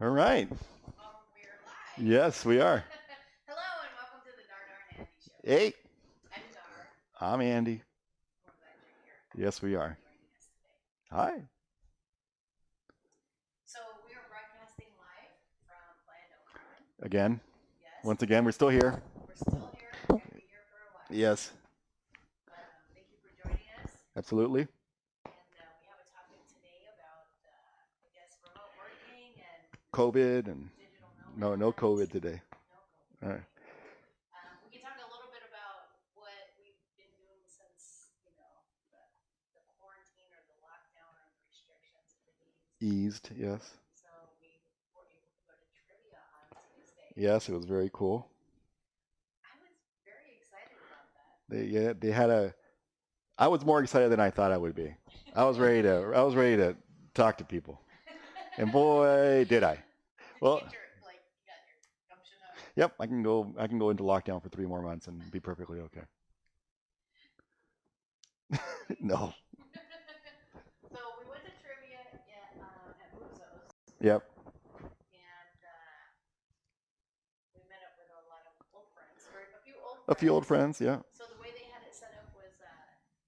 All right. We're live. Yes, we are. Hello and welcome to the DarDar and Andy Show. Hey, I'm Dar. I'm Andy. We're glad you're here. Yes, we Thank you are. for joining us today. Hi. So we are broadcasting live from Playa del Carmen. Again. Yes, Once again, we're still here. we're still here. We're going to be here for a while. Yes, But thank you for joining us. absolutely. And we have a topic today about, I guess, remote working and COVID and digital no nomads. COVID today. No COVID All right. today. We can talk a little bit about what we've been doing since, the quarantine or the lockdown or the restrictions have been eased. Eased. Yes. So we were able to go to trivia on Tuesday. Yes, it was very cool. I was very excited about that. They had a. I was more excited than I thought I would be. I was ready to talk to people, and boy, did I. Did Well, you get you got your gumption up? yep, I can go into lockdown for 3 more months and be perfectly okay. No. So we went to trivia at Muzo's, Yep. and we met up with a lot of old friends, or a few old A few old friends. friends. Yeah. So the way they had it set up was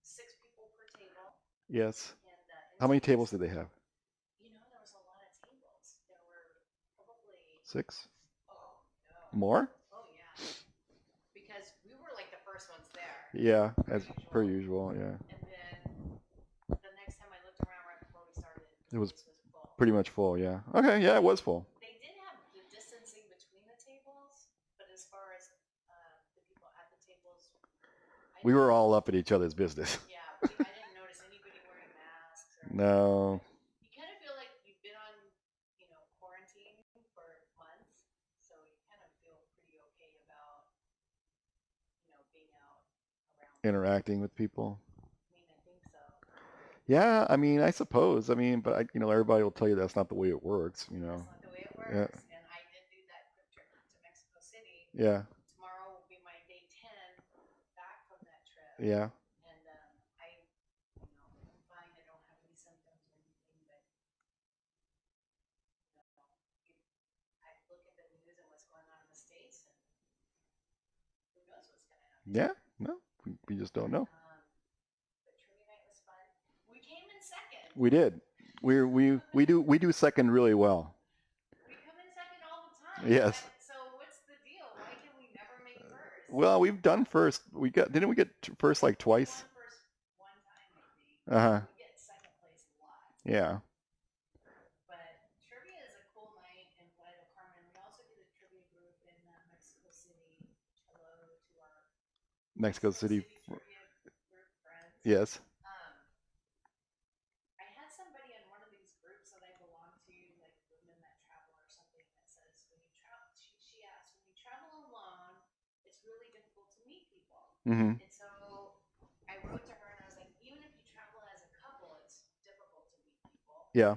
6 people per table, Yes. and in How many tables teams. did they have? There was a lot of tables. There were probably, Six? oh no, More? oh yeah, because we were like the first ones there, Yeah, per as per usual. usual. Yeah. And then the next time I looked around right before we started, the It was place was full. pretty much full. Yeah. Okay. Yeah, it was full. They did have the distancing between the tables, but as far as the people at the tables, I We didn't. were all up at each other's business. Yeah, I didn't notice anybody wearing masks or anything. No. But you kind of feel like you've been on, quarantine for months, so you kind of feel pretty okay about, being out around people. Interacting with people. I mean, I think so. Yeah. I mean, I suppose. I mean, but everybody will tell you that's not the way it works. That's not the way it Yeah. works. And I did do that quick trip to Mexico City. Yeah. Tomorrow will be my day 10 back from that trip. Yeah. And I'm fine. I don't have any symptoms or anything, but I look at the news and what's going on in the States, and who knows what's going to happen. Yeah. No, we just don't know. But trivia night was fun. We came in second. We did. We do second really well. We come in second all the time. Yes. So what's the deal? Why can we never make first? Well, we've done first. Didn't we get first like We twice? won first one time, I think. Uh huh. We get second place a lot. Yeah. But trivia is a cool night in Playa del Carmen. We also did a trivia group in Mexico City. Hello to our Mexico Mexico City. City trivia group friends. Yes. Um, I had somebody in one of these groups that I belong to, like Women That Travel or something, that says when you travel, she asked, when you travel alone, it's really difficult to meet people. Mm-hmm. And so I wrote to her and I was like, even if you travel as a couple, it's difficult to meet people. Yeah.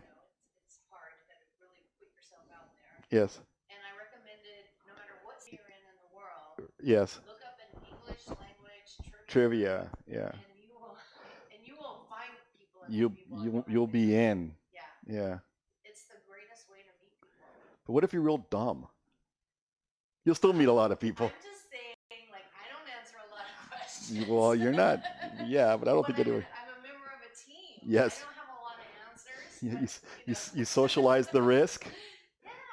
It's hard. You got to really put yourself out there. Yes. And I recommended, no matter what city you're in the world, Yes. look up an English language trivia Trivia. Yeah. and you will find people and You meet people. you'll be in. Yeah. Yeah. It's the greatest way to meet people. But what if you're real dumb? You'll still meet a lot of people. I'm just saying, like, I don't answer a lot of questions. Well, you're not. Yeah, but I don't But think anyone. I'm a member of a team. Yes. I don't have a lot of answers. You, But, you socialize the risk.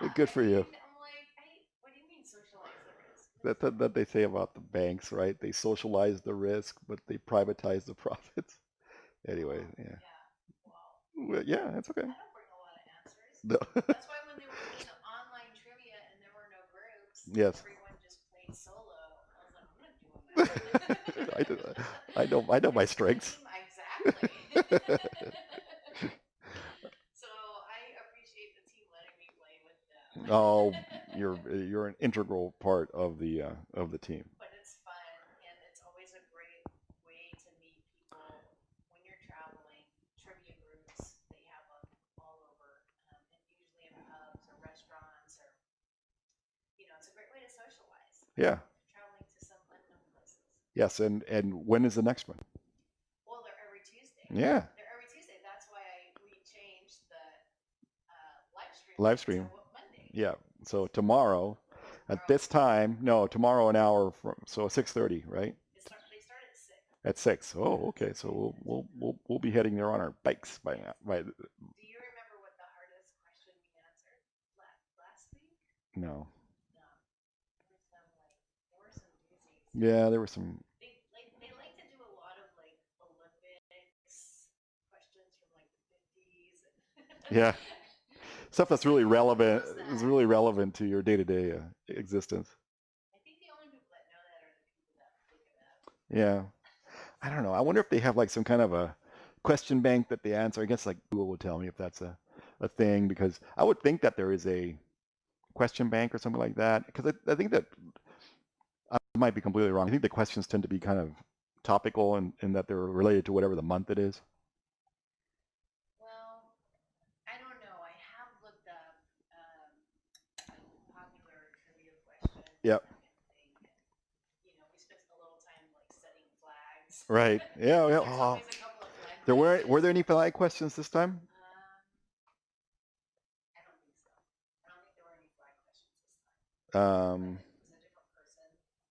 Yeah. Good for you. I'm like, what do you mean socialize the risk? That they say about the banks, right? They socialize the risk, but they privatize the profits. Anyway, yeah. Yeah. Well, yeah, that's okay. I don't bring a lot of answers. No. That's why when they were doing the online trivia and there were no groups, Yes. everyone just played solo. I was like, I'm not doing that. I know my strengths. Exactly. So I appreciate the team letting me play with them. Oh, you're an integral part of the team. But it's fun, and it's always a great way to meet people when you're traveling. Trivia groups, they have them all over, and usually in pubs or restaurants, or it's a great way to socialize. Yeah. Traveling to some unknown places. Yes, and when is the next one? Well, they're every Tuesday. Yeah. They're every Tuesday. That's why we changed the live stream. Live stream. Mondays. Yeah. So tomorrow, at this time, no, tomorrow an hour from, so 6:30, right? They start at 6. At 6. Oh, okay. So we'll be heading there on our bikes by now. By Do you remember what the hardest question we answered last week? no. No. There were some doozies. Yeah, there were some. They like to do a lot of like Olympics questions from like the 50s. Yeah. Stuff that's really relevant What's is that? really relevant to your day-to-day existence. I think the only people that know that are the people that look it up. Yeah. I don't know. I wonder if they have like some kind of a question bank that they answer. I guess like Google would tell me if that's a thing because I would think that there is a question bank or something like that because I think that I might be completely wrong. I think the questions tend to be kind of topical and that they're related to whatever the month it is. Well, I don't know. I have looked up popular trivia questions Yep. and thing, and we spent a little time like setting flags. Right. Yeah. Yeah. There's Oh. always a couple of flag There questions. were there any flag questions this time? I don't think so. I don't think there were any flag questions this time. Um, It was a different person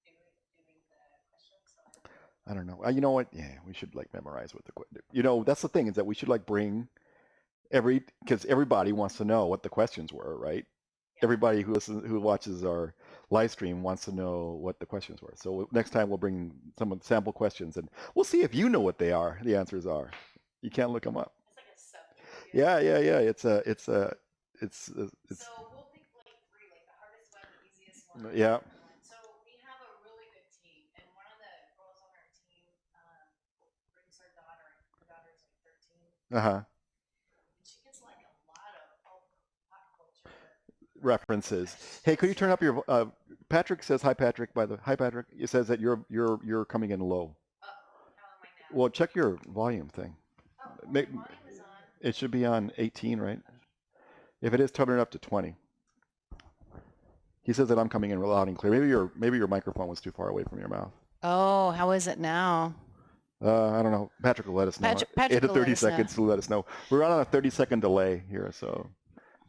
doing the questions, so I don't know. I don't know. You know what? Yeah, we should like memorize what the that's the thing is that we should like bring because everybody wants to know what the questions were, right? Yeah. Everybody who watches our live stream wants to know what the questions were. So next time we'll bring some of the sample questions and we'll see if you know what they are. The answers are. You can't look them up. It's like a sub trivia. Yeah. It's So we'll pick like 3, like the hardest one, the easiest one, yeah. and one. So we have a really good team, and one of the girls on our team brings her daughter. Her daughter's like 13. Uh-huh. She gets like a lot of pop culture References. Hey, could you turn up your Patrick says hi Patrick hi Patrick. It says that you're coming in low. Oh, how am I now? Well, check your volume thing. Oh, well, Make, my volume is on. it should be on 18, right? If it is, turn it up to 20. He says that I'm coming in loud and clear. Maybe your microphone was too far away from your mouth. Oh, how is it now? I don't know. Patrick will let us know. Patrick will 30 let us know. seconds to let us know. We're on a 30-second delay here, so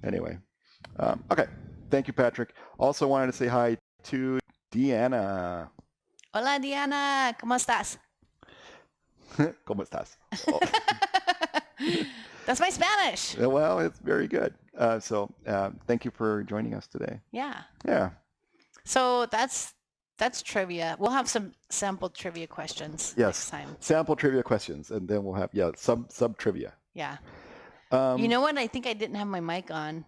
anyway. Okay. Thank you, Patrick. Also wanted to say hi to Deanna. Hola, Diana. ¿Cómo estás? ¿Cómo estás? Oh. That's my Spanish. Well, it's very good. So thank you for joining us today. Yeah. Yeah. So that's trivia. We'll have some sample trivia questions next time. Sample trivia questions, and then we'll have sub trivia. Yeah. You know what? I think I didn't have my mic on.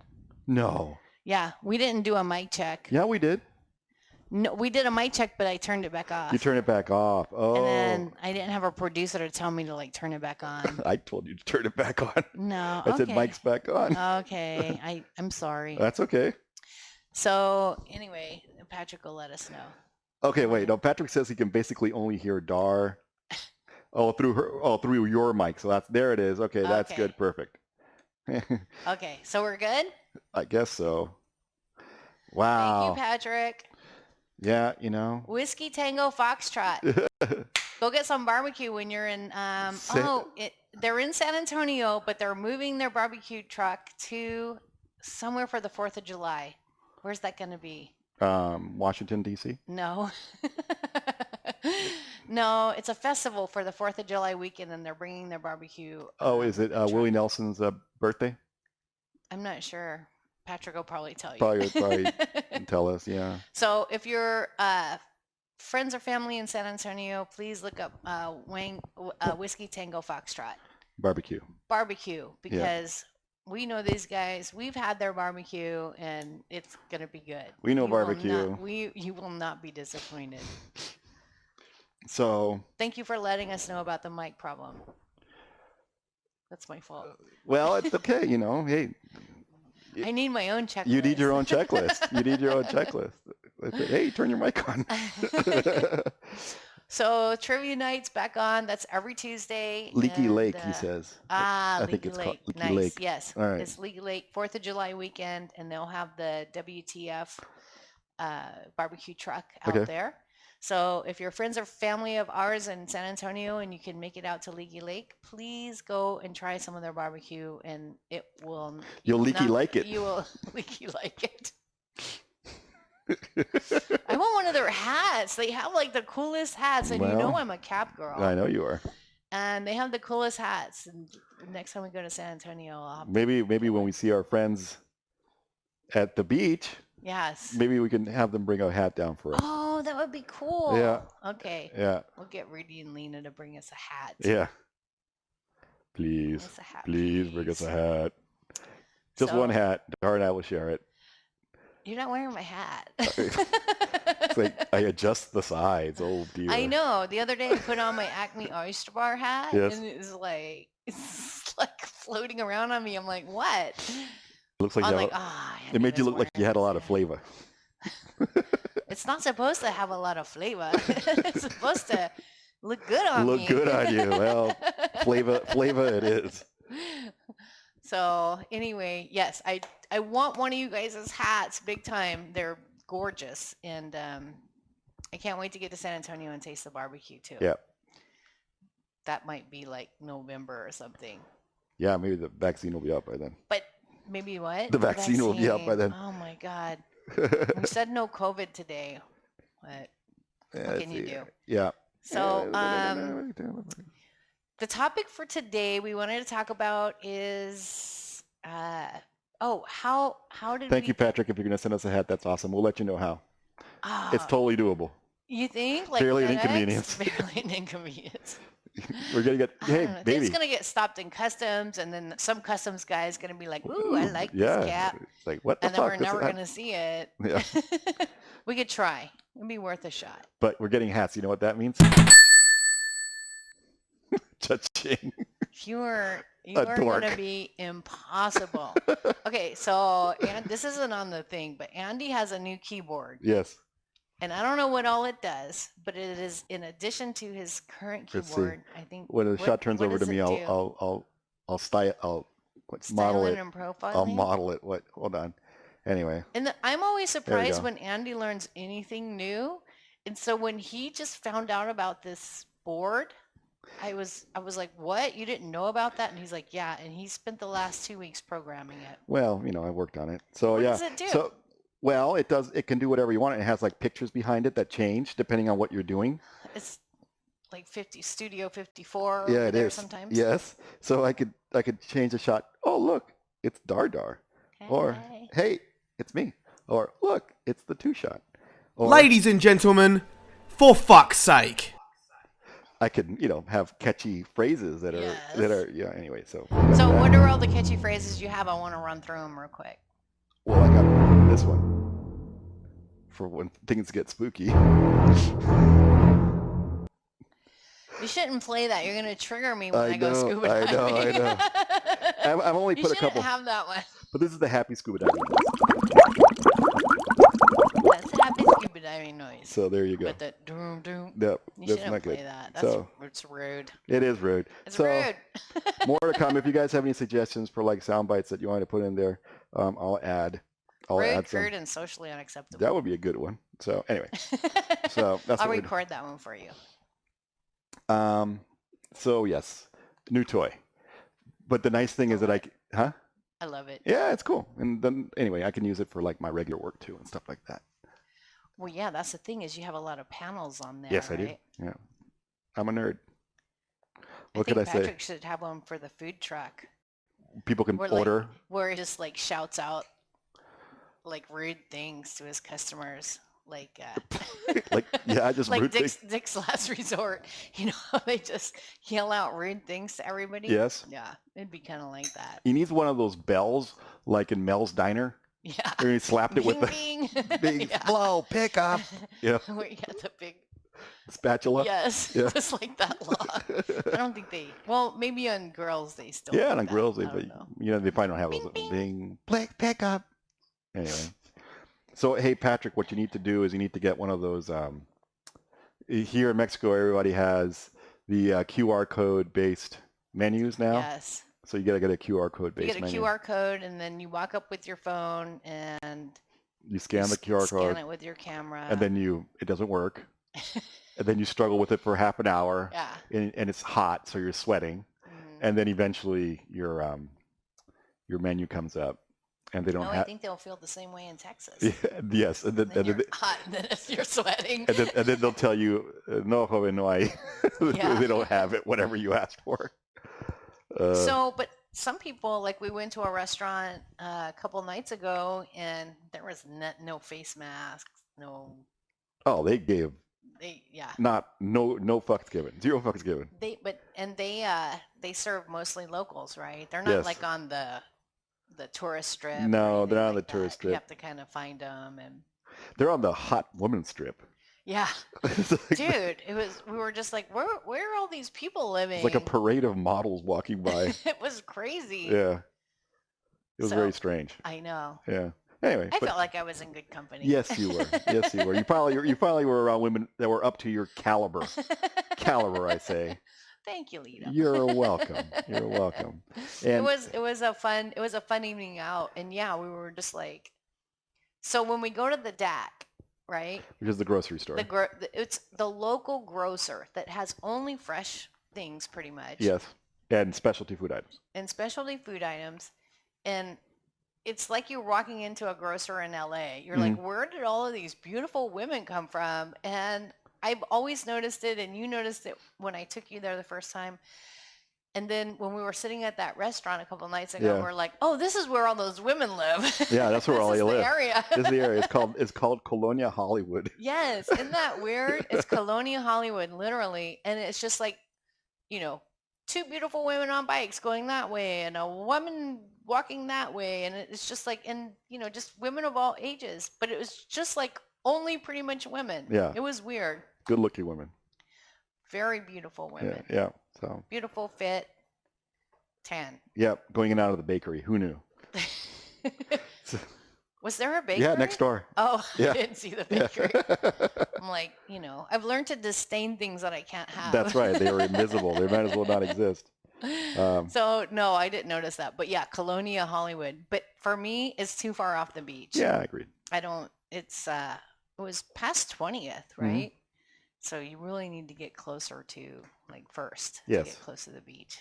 No. Yeah, we didn't do a mic check. Yeah, we did. No, we did a mic check, but I turned it back off. You turned it back off. Oh. And then I didn't have a producer to tell me to like turn it back on. I told you to turn it back on. No. I said mic's back on. Okay. I'm sorry. That's okay. So anyway, Patrick will let us know. Okay, wait. No, Patrick says he can basically only hear Dar. Through your mic. So there it is. Okay, that's good. Perfect. Okay, so we're good? I guess so. Wow. Thank you, Patrick. Yeah, Whiskey Tango Foxtrot. Go get some barbecue when you're in. They're in San Antonio, but they're moving their barbecue truck to somewhere for the 4th of July. Where's that going to be? Washington, D.C.? No. No, it's a festival for the 4th of July weekend, and they're bringing their barbecue. Oh, is it Willie Nelson's birthday? I'm not sure. Patrick will probably tell you. Probably tell us, yeah. So if you're friends or family in San Antonio, please look up Whiskey Tango Foxtrot. Barbecue, because we know these guys. We've had their barbecue, and it's going to be good. We know barbecue. You will not be disappointed. So thank you for letting us know about the mic problem. That's my fault. Well, it's okay, Hey, I need my own checklist. You need your own checklist. Hey, turn your mic on. So trivia night's back on. That's every Tuesday. Leaky Lake, he says. I think it's called Leaky nice. Lake. Yes. All right. It's Leaky Lake, 4th of July weekend, and they'll have the WTF barbecue truck out there. So if you're friends or family of ours in San Antonio and you can make it out to Leaky Lake, please go and try some of their barbecue, and it will You'll leaky like it. You will leaky like it. I want one of their hats. They have like the coolest hats, and you know Well, I'm a cap girl. I know you are. And they have the coolest hats. And next time we go to San Antonio, I'll have Maybe when we see our friends at the beach, yes. maybe we can have them bring a hat down for us. Oh, that would be cool. Yeah. Okay. Yeah. We'll get Rudy and Lena to bring us a hat. Yeah. Please. Bring us a hat, Please bring us a hat. Just one hat. Dar and I will share it. You're not wearing my hat. It's like I adjust the sides. Oh dear. I know. The other day I put on my Acme Oyster Bar hat, Yes. and it's like floating around on me. I'm like, what? It looks like I'm you like, it made you look like you had a lot of flavor. It's not supposed to have a lot of flavor. It's supposed to look good on me. Look good on you. Well, flavor it is. So anyway, yes, I want one of you guys' hats big time. They're gorgeous, and I can't wait to get to San Antonio and taste the barbecue too. Yeah. That might be like November or something. Yeah, maybe the vaccine will be out by then. But maybe what? The vaccine will be out by then. Oh my God. We said no COVID today. What can you do? Yeah. So the topic for today we wanted to talk about is how did Thank you, Patrick. If you're gonna send us a hat, that's awesome. We'll let you know how. It's totally doable. You think? Like barely FedEx? an inconvenience. Barely an inconvenience. We're gonna get baby. It's gonna get stopped in customs, and then some customs guy is gonna be like, "Ooh, I like this cap." It's like what the and then fuck? we're never gonna see it. Yeah. We could try. It'd be worth a shot. But we're getting hats. You know what that means? Cha-ching. You are gonna be impossible. Okay, so this isn't on the thing, but Andy has a new keyboard. Yes. And I don't know what all it does, but it is in addition to his current keyboard. I think when the shot turns over to me, I'll style. I'll model it. And profiling? I'll model it. What? Hold on. Anyway. And I'm always surprised when Andy learns anything new. And so when he just found out about this board, I was like, "What? You didn't know about that?" And he's like, "Yeah." And he spent the last 2 weeks programming it. Well, I worked on it. So what yeah. What does it do? So, well, it does. It can do whatever you want. It has like pictures behind it that change depending on what you're doing. It's like Studio 54. Yeah, it is. Sometimes. Yes. So I could change the shot. Oh, look, it's DarDar. Hey. Or hey, it's me. Or look, it's the two shot. Or, ladies and gentlemen, for fuck's sake. I could, have catchy phrases that are yeah. Anyway, so. So what are all the catchy phrases you have? I want to run through them real quick. Well, I got this one for when things get spooky. You shouldn't play that. You're gonna trigger me when I go scuba diving. I know. I've only put a couple. You shouldn't have that one. But this is the happy scuba diving. That's a happy scuba diving noise. So there you go. With the doom doom. Yep, You that's shouldn't not play good. that. It's rude. It is rude. It's rude. More to come. If you guys have any suggestions for like sound bites that you want to put in there, I'll add rude, some. crude, and socially unacceptable. That would be a good one. So anyway, so that's I'll record that one for you. So yes, new toy. But the nice thing is that I love it. Yeah, it's cool. And then anyway, I can use it for like my regular work too and stuff like that. Well, yeah, that's the thing is you have a lot of panels on there. Yes, right? I do. Yeah, I'm a nerd. What I could I think say? Patrick should have one for the food truck. People can order. Where he just like shouts out like rude things to his customers. Like just like rude Dick's Last Resort. They just yell out rude things to everybody. Yes. Yeah, it'd be kind of like that. He needs one of those bells, like in Mel's Diner. Yeah. Where he slapped it with the big blow pickup. Yeah. Where you got the big spatula. Yes. Yeah. Just like that law. I don't think well, maybe on grills they still. Yeah, do on that. grills they probably don't have those bing pickup. Anyway. So, hey, Patrick, what you need to do is you need to get one of those. Here in Mexico, everybody has the QR code based menus now. Yes. So you got to get a QR code based menu. You get a QR code, and then you walk up with your phone and you scan the QR code. Scan it with your camera. And then it doesn't work. and then you struggle with it for half an hour, Yeah. and it's hot, so you're sweating, and then eventually your menu comes up, and they don't No, I have. think they'll feel the same way in Texas. Yes, and Then then you're hot, and then you're sweating. and then they'll tell you, no, joven, no hay. Yeah. They don't have it, whatever you asked for. So, but some people, like we went to a restaurant a couple nights ago, and there was no face masks, no. Oh, they gave Yeah. no fucks given, 0 fucks given. They serve mostly locals, right? They're not Yes. like on the tourist strip. No, or they're not on anything the tourist that. strip. You have to kind of find them, and They're on the hot woman strip. yeah, It's like, dude, we were just like, where are all these people living? it's like a parade of models walking by. It was crazy. Yeah, it was So, very strange. I know. Yeah. Anyway, I but felt like I was in good company. yes, you were. Yes, you were. You finally were around women that were up to your caliber. Caliber, I say. Thank you, Lita. You're welcome. You're welcome. And It was a fun evening out, and yeah, we were just like, so when we go to the DAC, right? which is the grocery store. It's the local grocer that has only fresh things, pretty much. Yes, and specialty food items. And specialty food items, and it's like you're walking into a grocer in LA. You're like, where did all of these beautiful women come from? And I've always noticed it, and you noticed it when I took you there the first time. And then when we were sitting at that restaurant a couple of nights ago, Yeah. we're like, oh, this is where all those women live. Yeah, that's where all This they is live. the area. This is the area. It's called Colonia Hollywood. Yes, isn't that weird? It's Colonia Hollywood, literally. And it's just like, two beautiful women on bikes going that way and a woman walking that way. And it's just like, and, just women of all ages. But it was just like only pretty much women. Yeah. It was weird. Good-looking women. Very beautiful women. Yeah. So. Beautiful, fit, tan. Yep. Going in and out of the bakery. Who knew? Was there a bakery? Yeah, next door. Oh, Yeah. I didn't see the bakery. I'm like, I've learned to disdain things that I can't have. That's right. They were invisible. They might as well not exist. So no, I didn't notice that. But yeah, Colonia Hollywood. But for me, it's too far off the beach. Yeah, I agree. It was past 20th, right? So you really need to get closer to first. Yes. To get close to the beach.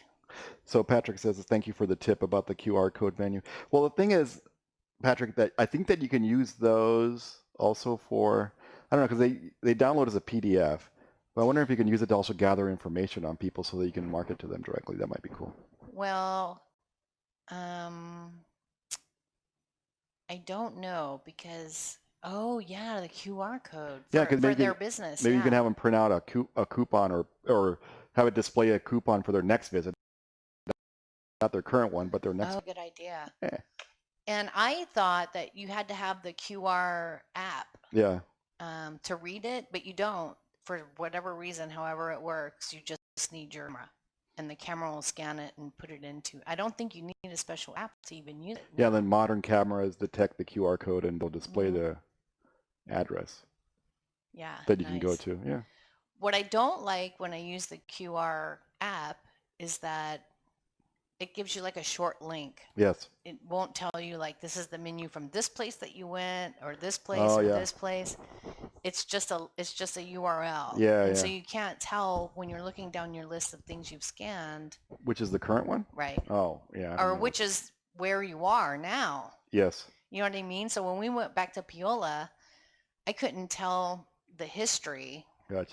So Patrick says, thank you for the tip about the QR code menu. Well, the thing is, Patrick, that I think that you can use those also for, I don't know, because they download as a PDF. But I wonder if you can use it to also gather information on people so that you can market to them directly. That might be cool. Well, I don't know because, oh yeah, the QR code for their business. Maybe you can have them print out a coupon or have it display a coupon for their next visit. Not their current one, but their next. Oh, good idea. Yeah. And I thought that you had to have the QR app. Yeah. To read it, but you don't for whatever reason. However it works, you just need your camera, and the camera will scan it and put it into. I don't think you need a special app to even use it. Yeah. Then modern cameras detect the QR code and they'll display the address. Yeah. That you can go to. Yeah. What I don't like when I use the QR app is that it gives you a short link. Yes. It won't tell you this is the menu from this place that you went or this place or this place. It's just a URL. Yeah, and so you can't tell when you're looking down your list of things you've scanned. Which is the current one? Right. Oh, yeah. Or which is where you are now. Yes. You know what I mean? So when we went back to Piola, I couldn't tell the history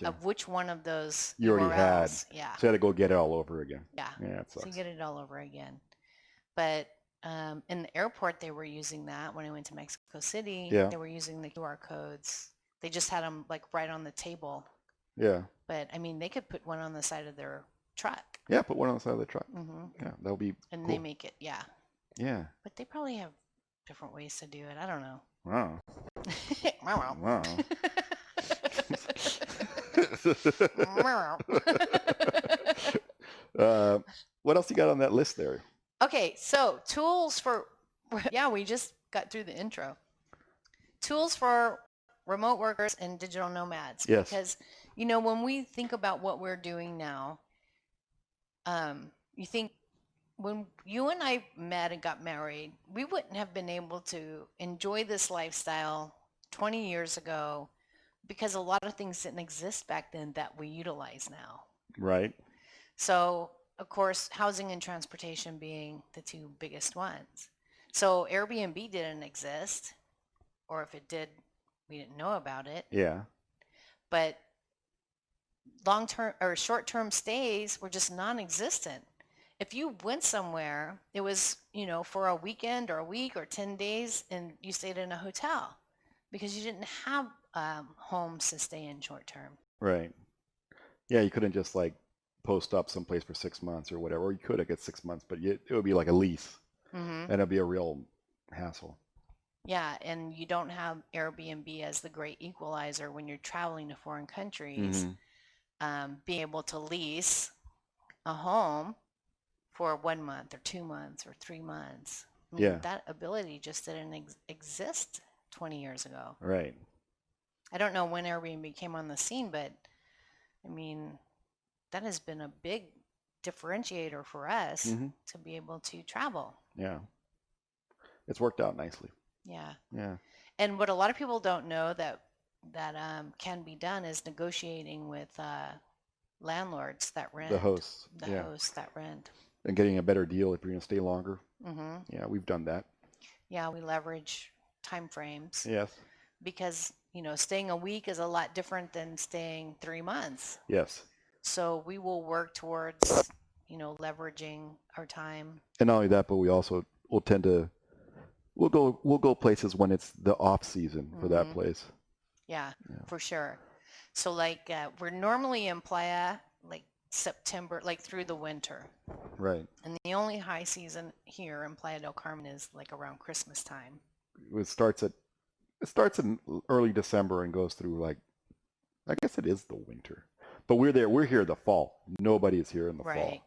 of which one of those you already had. Yeah. So you had to go get it all over again. Yeah. Yeah, it sucks. So you get it all over again. But in the airport, they were using that. When I went to Mexico City, they were using the QR codes. They just had them right on the table. Yeah. But I mean, they could put one on the side of their truck. Yeah, put one on the side of the truck. Mm-hmm. Yeah, that'll be And cool. they make it, yeah. Yeah. But they probably have different ways to do it. I don't know. Wow. Wow. Wow. What else you got on that list there? Okay, so tools for, we just got through the intro. Tools for remote workers and digital nomads. Yes. Because, when we think about what we're doing now, you think when you and I met and got married, we wouldn't have been able to enjoy this lifestyle 20 years ago because a lot of things didn't exist back then that we utilize now. Right. So, of course, housing and transportation being the two biggest ones. So Airbnb didn't exist, or if it did, we didn't know about it. Yeah. But long-term or short-term stays were just non-existent. If you went somewhere, it was, for a weekend or a week or 10 days, and you stayed in a hotel because you didn't have homes to stay in short-term. Right. Yeah, you couldn't just like post up someplace for 6 months or whatever. Or you could, I guess, 6 months, but it would be like a lease, and it'd be a real hassle. Yeah, and you don't have Airbnb as the great equalizer when you're traveling to foreign countries. Being able to lease a home for 1 month or 2 months or 3 months. I mean, Yeah. that ability just didn't exist 20 years ago. Right. I don't know when Airbnb came on the scene, but I mean, that has been a big differentiator for us to be able to travel. Yeah. It's worked out nicely. Yeah. Yeah. And what a lot of people don't know that can be done is negotiating with landlords that rent. The hosts. The Yeah. hosts that rent. And getting a better deal if you're going to stay longer. Mm-hmm. Yeah, we've done that. Yeah, we leverage time frames. Yes. Because, staying a week is a lot different than staying 3 months. Yes. So we will work towards, leveraging our time. And not only that, but we also will tend to we'll go places when it's the off season for that place. Yeah, for sure. So like we're normally in Playa like September, like through the winter. Right. And the only high season here in Playa del Carmen is like around Christmas time. It starts in early December and goes through like, I guess it is the winter. But we're here in the fall. Nobody is here in the fall.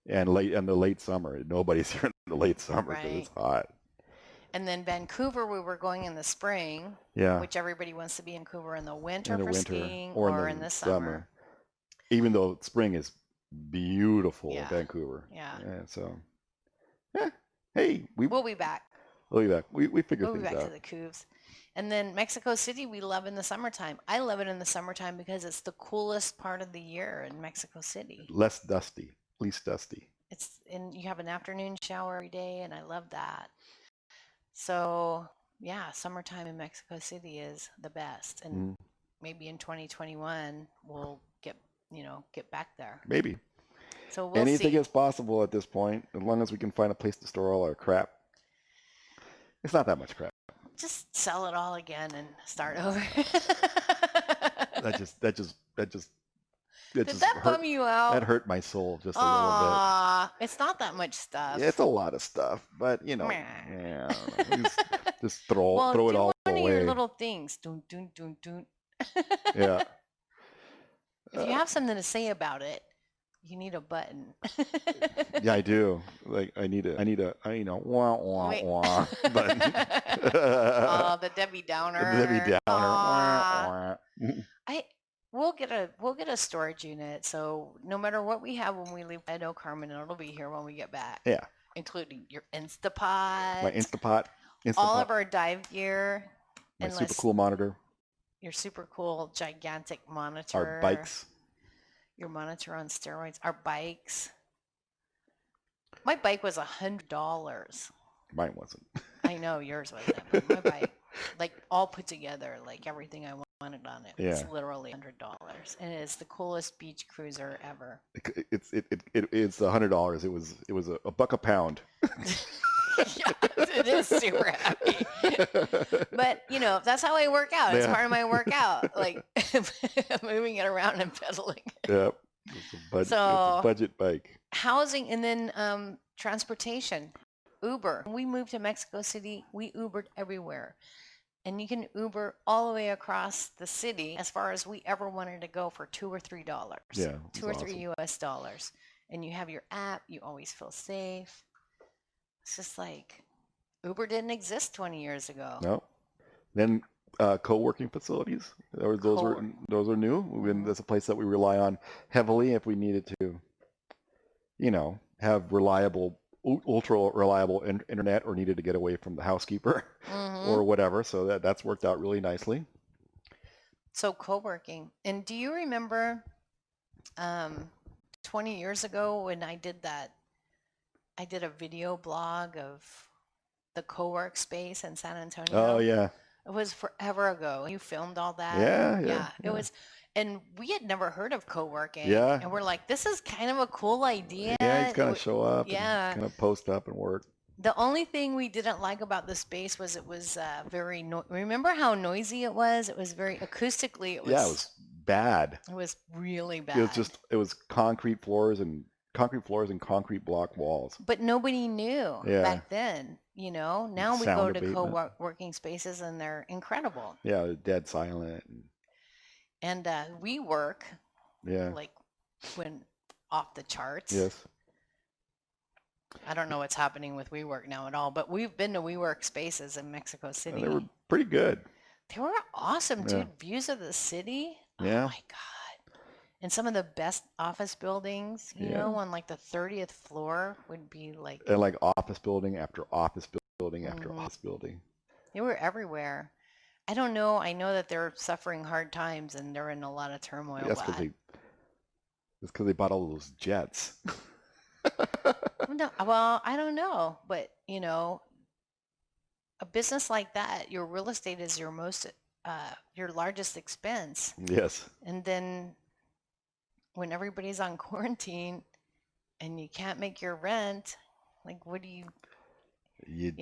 And the late summer. Nobody's here in the late summer because it's hot. And then Vancouver, we were going in the spring, which everybody wants to be in Vancouver in the winter for skiing or in the summer. Even though spring is beautiful in Vancouver. Yeah. So, hey, we'll be back. We'll be back. We figure things out. We'll be back to the Couves. And then Mexico City, we love in the summertime. I love it in the summertime because it's the coolest part of the year in Mexico City. Least dusty. And you have an afternoon shower every day, and I love that. So, yeah, summertime in Mexico City is the best. And maybe in 2021, we'll get back there. Maybe. So we'll Anything see. is possible at this point, as long as we can find a place to store all our crap. It's not that much crap. Just sell it all again and start over. That just Did that bum you out? That hurt my soul just a little bit. It's not that much stuff. Yeah, it's a lot of stuff, but just throw it all away. One of your little things. Dun, dun, dun, dun. Yeah. If you have something to say about it, you need a button. Yeah, I do. Like I need a wah wah wah button. Oh, the Debbie Downer. The Debbie Downer. We'll get a storage unit, so no matter what we have when we leave Playa Carmen, it'll be here when we get back. Yeah. Including your Instapot. My Instapot. All of our dive gear. My super cool monitor. Your super cool gigantic monitor. Our bikes. Your monitor on steroids. Our bikes. My bike was $100. Mine wasn't. I know yours wasn't, but my bike, like all put together, like everything I wanted on it was literally $100, and it is the coolest beach cruiser ever. It's $100. It was a buck a pound. Yeah, it is super happy. But that's how I work out. It's part of my workout, like moving it around and pedaling. Yep. It's a budget bike. Housing, and then transportation. Uber. When we moved to Mexico City, we Ubered everywhere. And you can Uber all the way across the city as far as we ever wanted to go for $2 or $3. Yeah. $2 or $3 US dollars. And you have your app, you always feel safe. It's just like Uber didn't exist 20 years ago. No. Then co-working facilities. Those are new. That's a place that we rely on heavily if we needed to, have ultra reliable internet or needed to get away from the housekeeper or whatever. So that's worked out really nicely. So co-working. And do you remember 20 years ago when I did a video blog of the co-work space in San Antonio? Oh yeah. It was forever ago. You filmed all that. Yeah, yeah, Yeah, it yeah. was, and we had never heard of co-working. Yeah. And we're like, this is kind of a cool idea. Yeah, he's It gonna wa- show up and yeah. kind of post up and work. The only thing we didn't like about the space was it was remember how noisy it was? It was very acoustically, Yeah, it was bad. it was really It was bad. it was concrete floors and concrete block walls. But nobody knew Yeah. back then, Now we go Sound to abatement. co-working spaces and they're incredible. Yeah, dead silent. And we work Yeah. like when off the charts. Yes. I don't know what's happening with WeWork now at all, but we've been to WeWork spaces in Mexico City. And they were pretty good. They were awesome, Yeah. dude. Views of the city. Yeah. Oh my God. And some of the best office buildings, Yeah. on like the 30th floor would be like, And like office building after office building after Mhm. office building. they were everywhere. I don't know. I know that they're suffering hard times and they're in a lot of turmoil. That's but because they bought all those jets. No, well, I don't know, but a business like that, your real estate is your largest expense. Yes. And then when everybody's on quarantine and you can't make your rent, like what do you you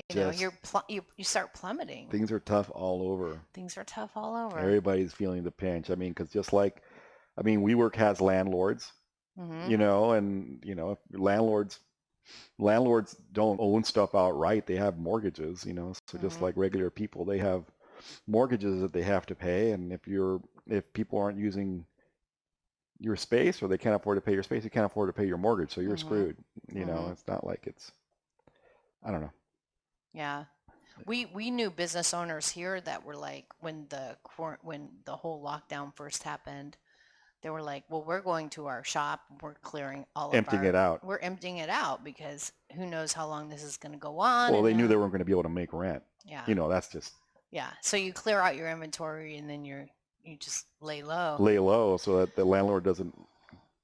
start plummeting. Things are tough all over. Things are tough all over. Everybody's feeling the pinch. I mean, because WeWork has landlords, Mhm. and landlords don't own stuff outright. They have mortgages, so just Mhm. like regular people, they have mortgages that they have to pay. And if people aren't using your space or they can't afford to pay your space, you can't afford to pay your mortgage. So you're Mhm. screwed. Mhm. It's not like I don't know. Yeah. We knew business owners here that were like when the whole lockdown first happened, they were like, well, we're going to our shop, we're clearing Emptying it out. We're emptying it out because who knows how long this is going to go on. Well, and they knew then- they weren't going to be able to make rent. Yeah. That's just Yeah. So you clear out your inventory and then you just lay low. lay low so that the landlord doesn't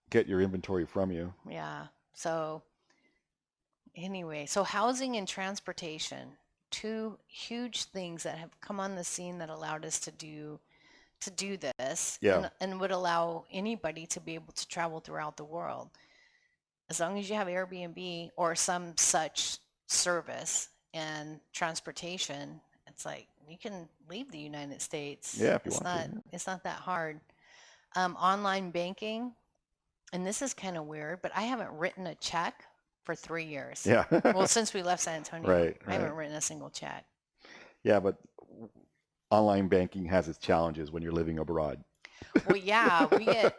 get your inventory from you. Yeah. So anyway, so housing and transportation, two huge things that have come on the scene that allowed us to do this. Yeah. And would allow anybody to be able to travel throughout the world. As long as you have Airbnb or some such service and transportation, it's like you can leave the United States. Yeah, if you It's want to. It's not that hard. Online banking, and this is kind of weird, but I haven't written a check for 3 years. Yeah. Well, since we left San Antonio, Right, I haven't right. written a single check. Yeah, but online banking has its challenges when you're living abroad. Well, yeah,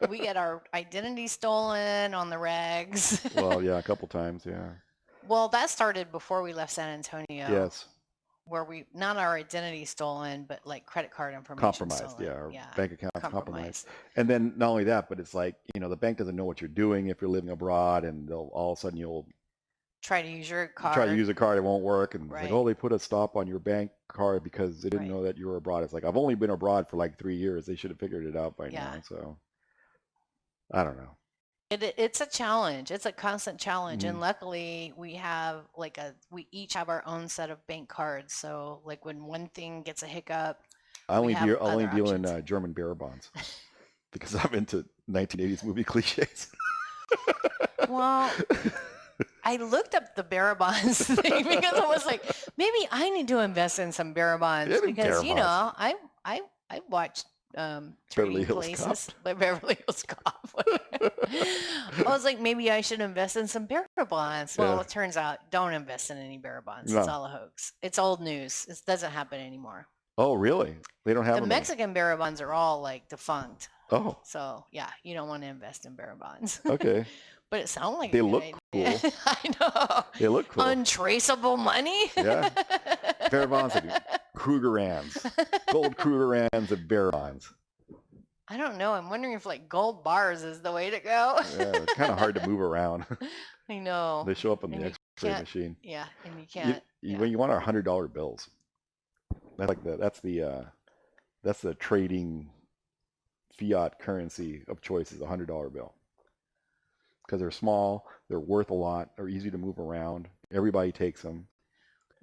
we get our identity stolen on the regs. Well, yeah, a couple times, yeah. Well, that started before we left San Antonio. Yes. Where we not our identity stolen, but like credit card information Compromised, stolen. yeah, or bank accounts compromised. Compromised. And then not only that, but it's like, the bank doesn't know what you're doing if you're living abroad, and all of a sudden you'll Try to use your card. try to use a card, it won't work, and it's Right. like, oh, they put a stop on your bank card because they didn't Right. know that you were abroad. It's like, I've only been abroad for like 3 years. They should have figured it out by Yeah. now. So I don't know. It's a challenge. It's a constant challenge. And Mhm. luckily we have we each have our own set of bank cards. So like when one thing gets a hiccup, I only have deal other in options. German bearer bonds because I'm into 1980s movie cliches. well, I looked up the bearer bonds thing because I was like, maybe I need to invest in some bearer bonds Yeah, because bearer bonds. I watched Beverly Trading Hills Places by Beverly Hills Cop. I was like, maybe I should invest in some bearer bonds. Well, Yeah. it turns out, don't invest in any bearer bonds. No. It's all a hoax. It's old news. It doesn't happen anymore. Oh, really? They don't have The them. Mexican bearer bonds are all like defunct. Oh, So yeah, you don't want to invest in bearer bonds. okay. But it sounded like They a good look idea. cool. I know. They look cool. Untraceable money. Yeah. Bearer bonds and Krugerrands. Gold Krugerrands and bearer bonds. I don't know. I'm wondering if like gold bars is the way to go. Yeah, it's kind of hard to move around. I know. They show up on And the you X-ray can't- machine. Yeah, and you can't. When you want our $100 bills, that's the trading fiat currency of choice is a $100 bill. Because they're small, they're worth a lot, they're easy to move around. Everybody takes them.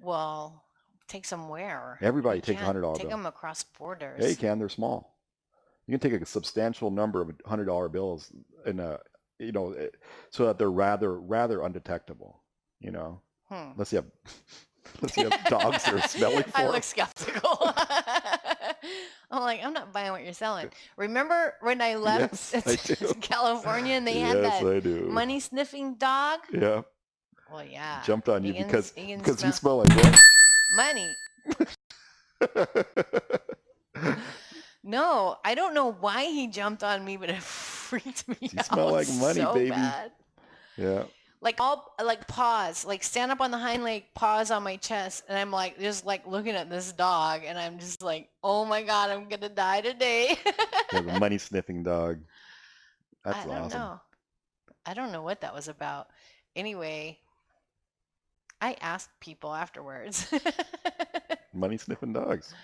Well, take some where? Everybody You takes a can't $100 take bill. them across borders. Yeah, you can. They're small. You can take a substantial number of $100 bills in a, so that they're rather undetectable. Unless you have dogs that are smelly for I 'em. look skeptical. I'm like, I'm not buying what you're selling. Remember when I left Yes, I do. California and they had Yes, that I do. money sniffing dog? Yeah, Well, yeah. jumped on you He can- because he can you smell smell like what? money. No, I don't know why he jumped on me, but it freaked me You out. smell like money, so baby. Bad. Yeah. Like paws, like stand up on the hind leg, paws on my chest, and I'm like just like looking at this dog, and I'm just like, oh my god, I'm gonna die today. Yeah, the money sniffing dog. That's I don't awesome. know. I don't know what that was about. Anyway, I asked people afterwards. Money sniffing dogs.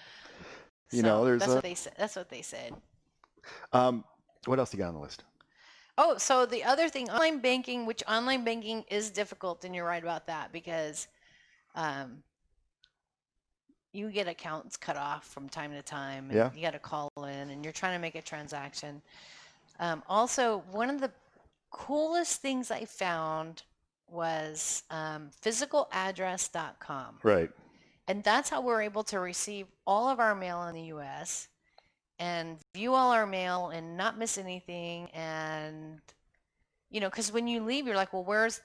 So there's that's what they said. That's what they said. what else you got on the list? Oh, so the other thing, online banking, which online banking is difficult, and you're right about that because you get accounts cut off from time to time, and Yeah. you got to call in, and you're trying to make a transaction. Also, one of the coolest things I found was physicaladdress.com. Right. And that's how we're able to receive all of our mail in the U.S. and view all our mail and not miss anything. And, because when you leave, you're like, well, where's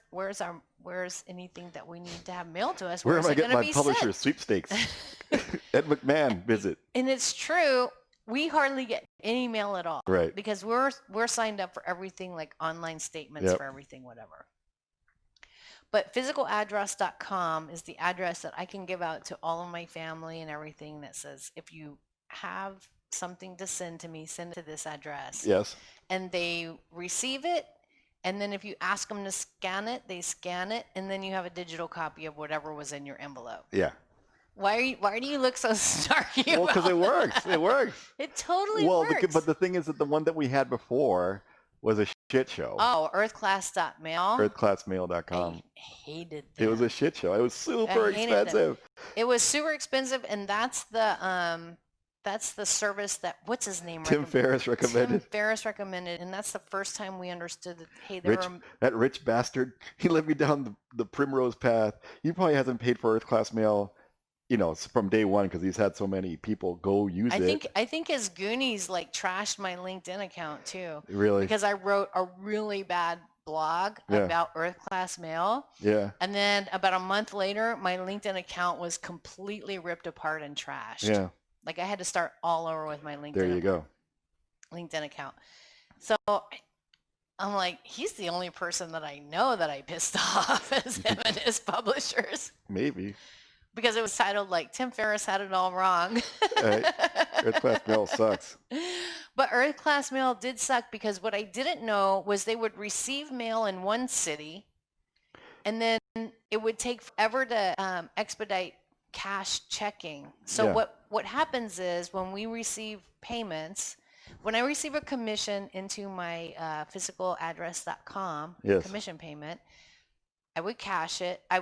anything that we need to have mailed to us? Where am I it getting gonna my be publisher's sent? sweepstakes? Ed McMahon visit. And it's true. We hardly get any mail at all. Right. Because we're signed up for everything, like online statements Yep. for everything, whatever. But physicaladdress.com is the address that I can give out to all of my family and everything that says, if you have something to send to me, send it to this address. Yes. And they receive it. And then if you ask them to scan it, they scan it. And then you have a digital copy of whatever was in your envelope. Yeah. Why do you look so snarky? Well, because it works. It works. It totally Well, works. but the thing is that the one that we had before was a shit show. Oh, earthclass.mail. Earthclassmail.com. I hated that. It was a shit show. It was super hated them. expensive. It was super expensive, and that's the service that what's his name? Tim Ferriss recommended. Tim Ferriss recommended, and that's the first time we understood that. Hey, That rich bastard. He led me down the primrose path. He probably hasn't paid for Earth Class Mail, from day one because he's had so many people go use it. I think his Goonies like trashed my LinkedIn account too. Really? Because I wrote a really bad blog about Earth Class Mail. Yeah. And then about a month later, my LinkedIn account was completely ripped apart and trashed. Yeah. Like I had to start all over with my LinkedIn. There you go. LinkedIn account. So I'm like, he's the only person that I know that I pissed off as him and his publishers. Maybe. Because it was titled like Tim Ferriss had it all wrong. Earth Class Mail sucks. But Earth Class Mail did suck because what I didn't know was they would receive mail in one city and then it would take forever to expedite cash checking. So Yeah. what happens is when we receive payments, when I receive a commission into my physicaladdress.com Yes. commission payment, I would cash it. I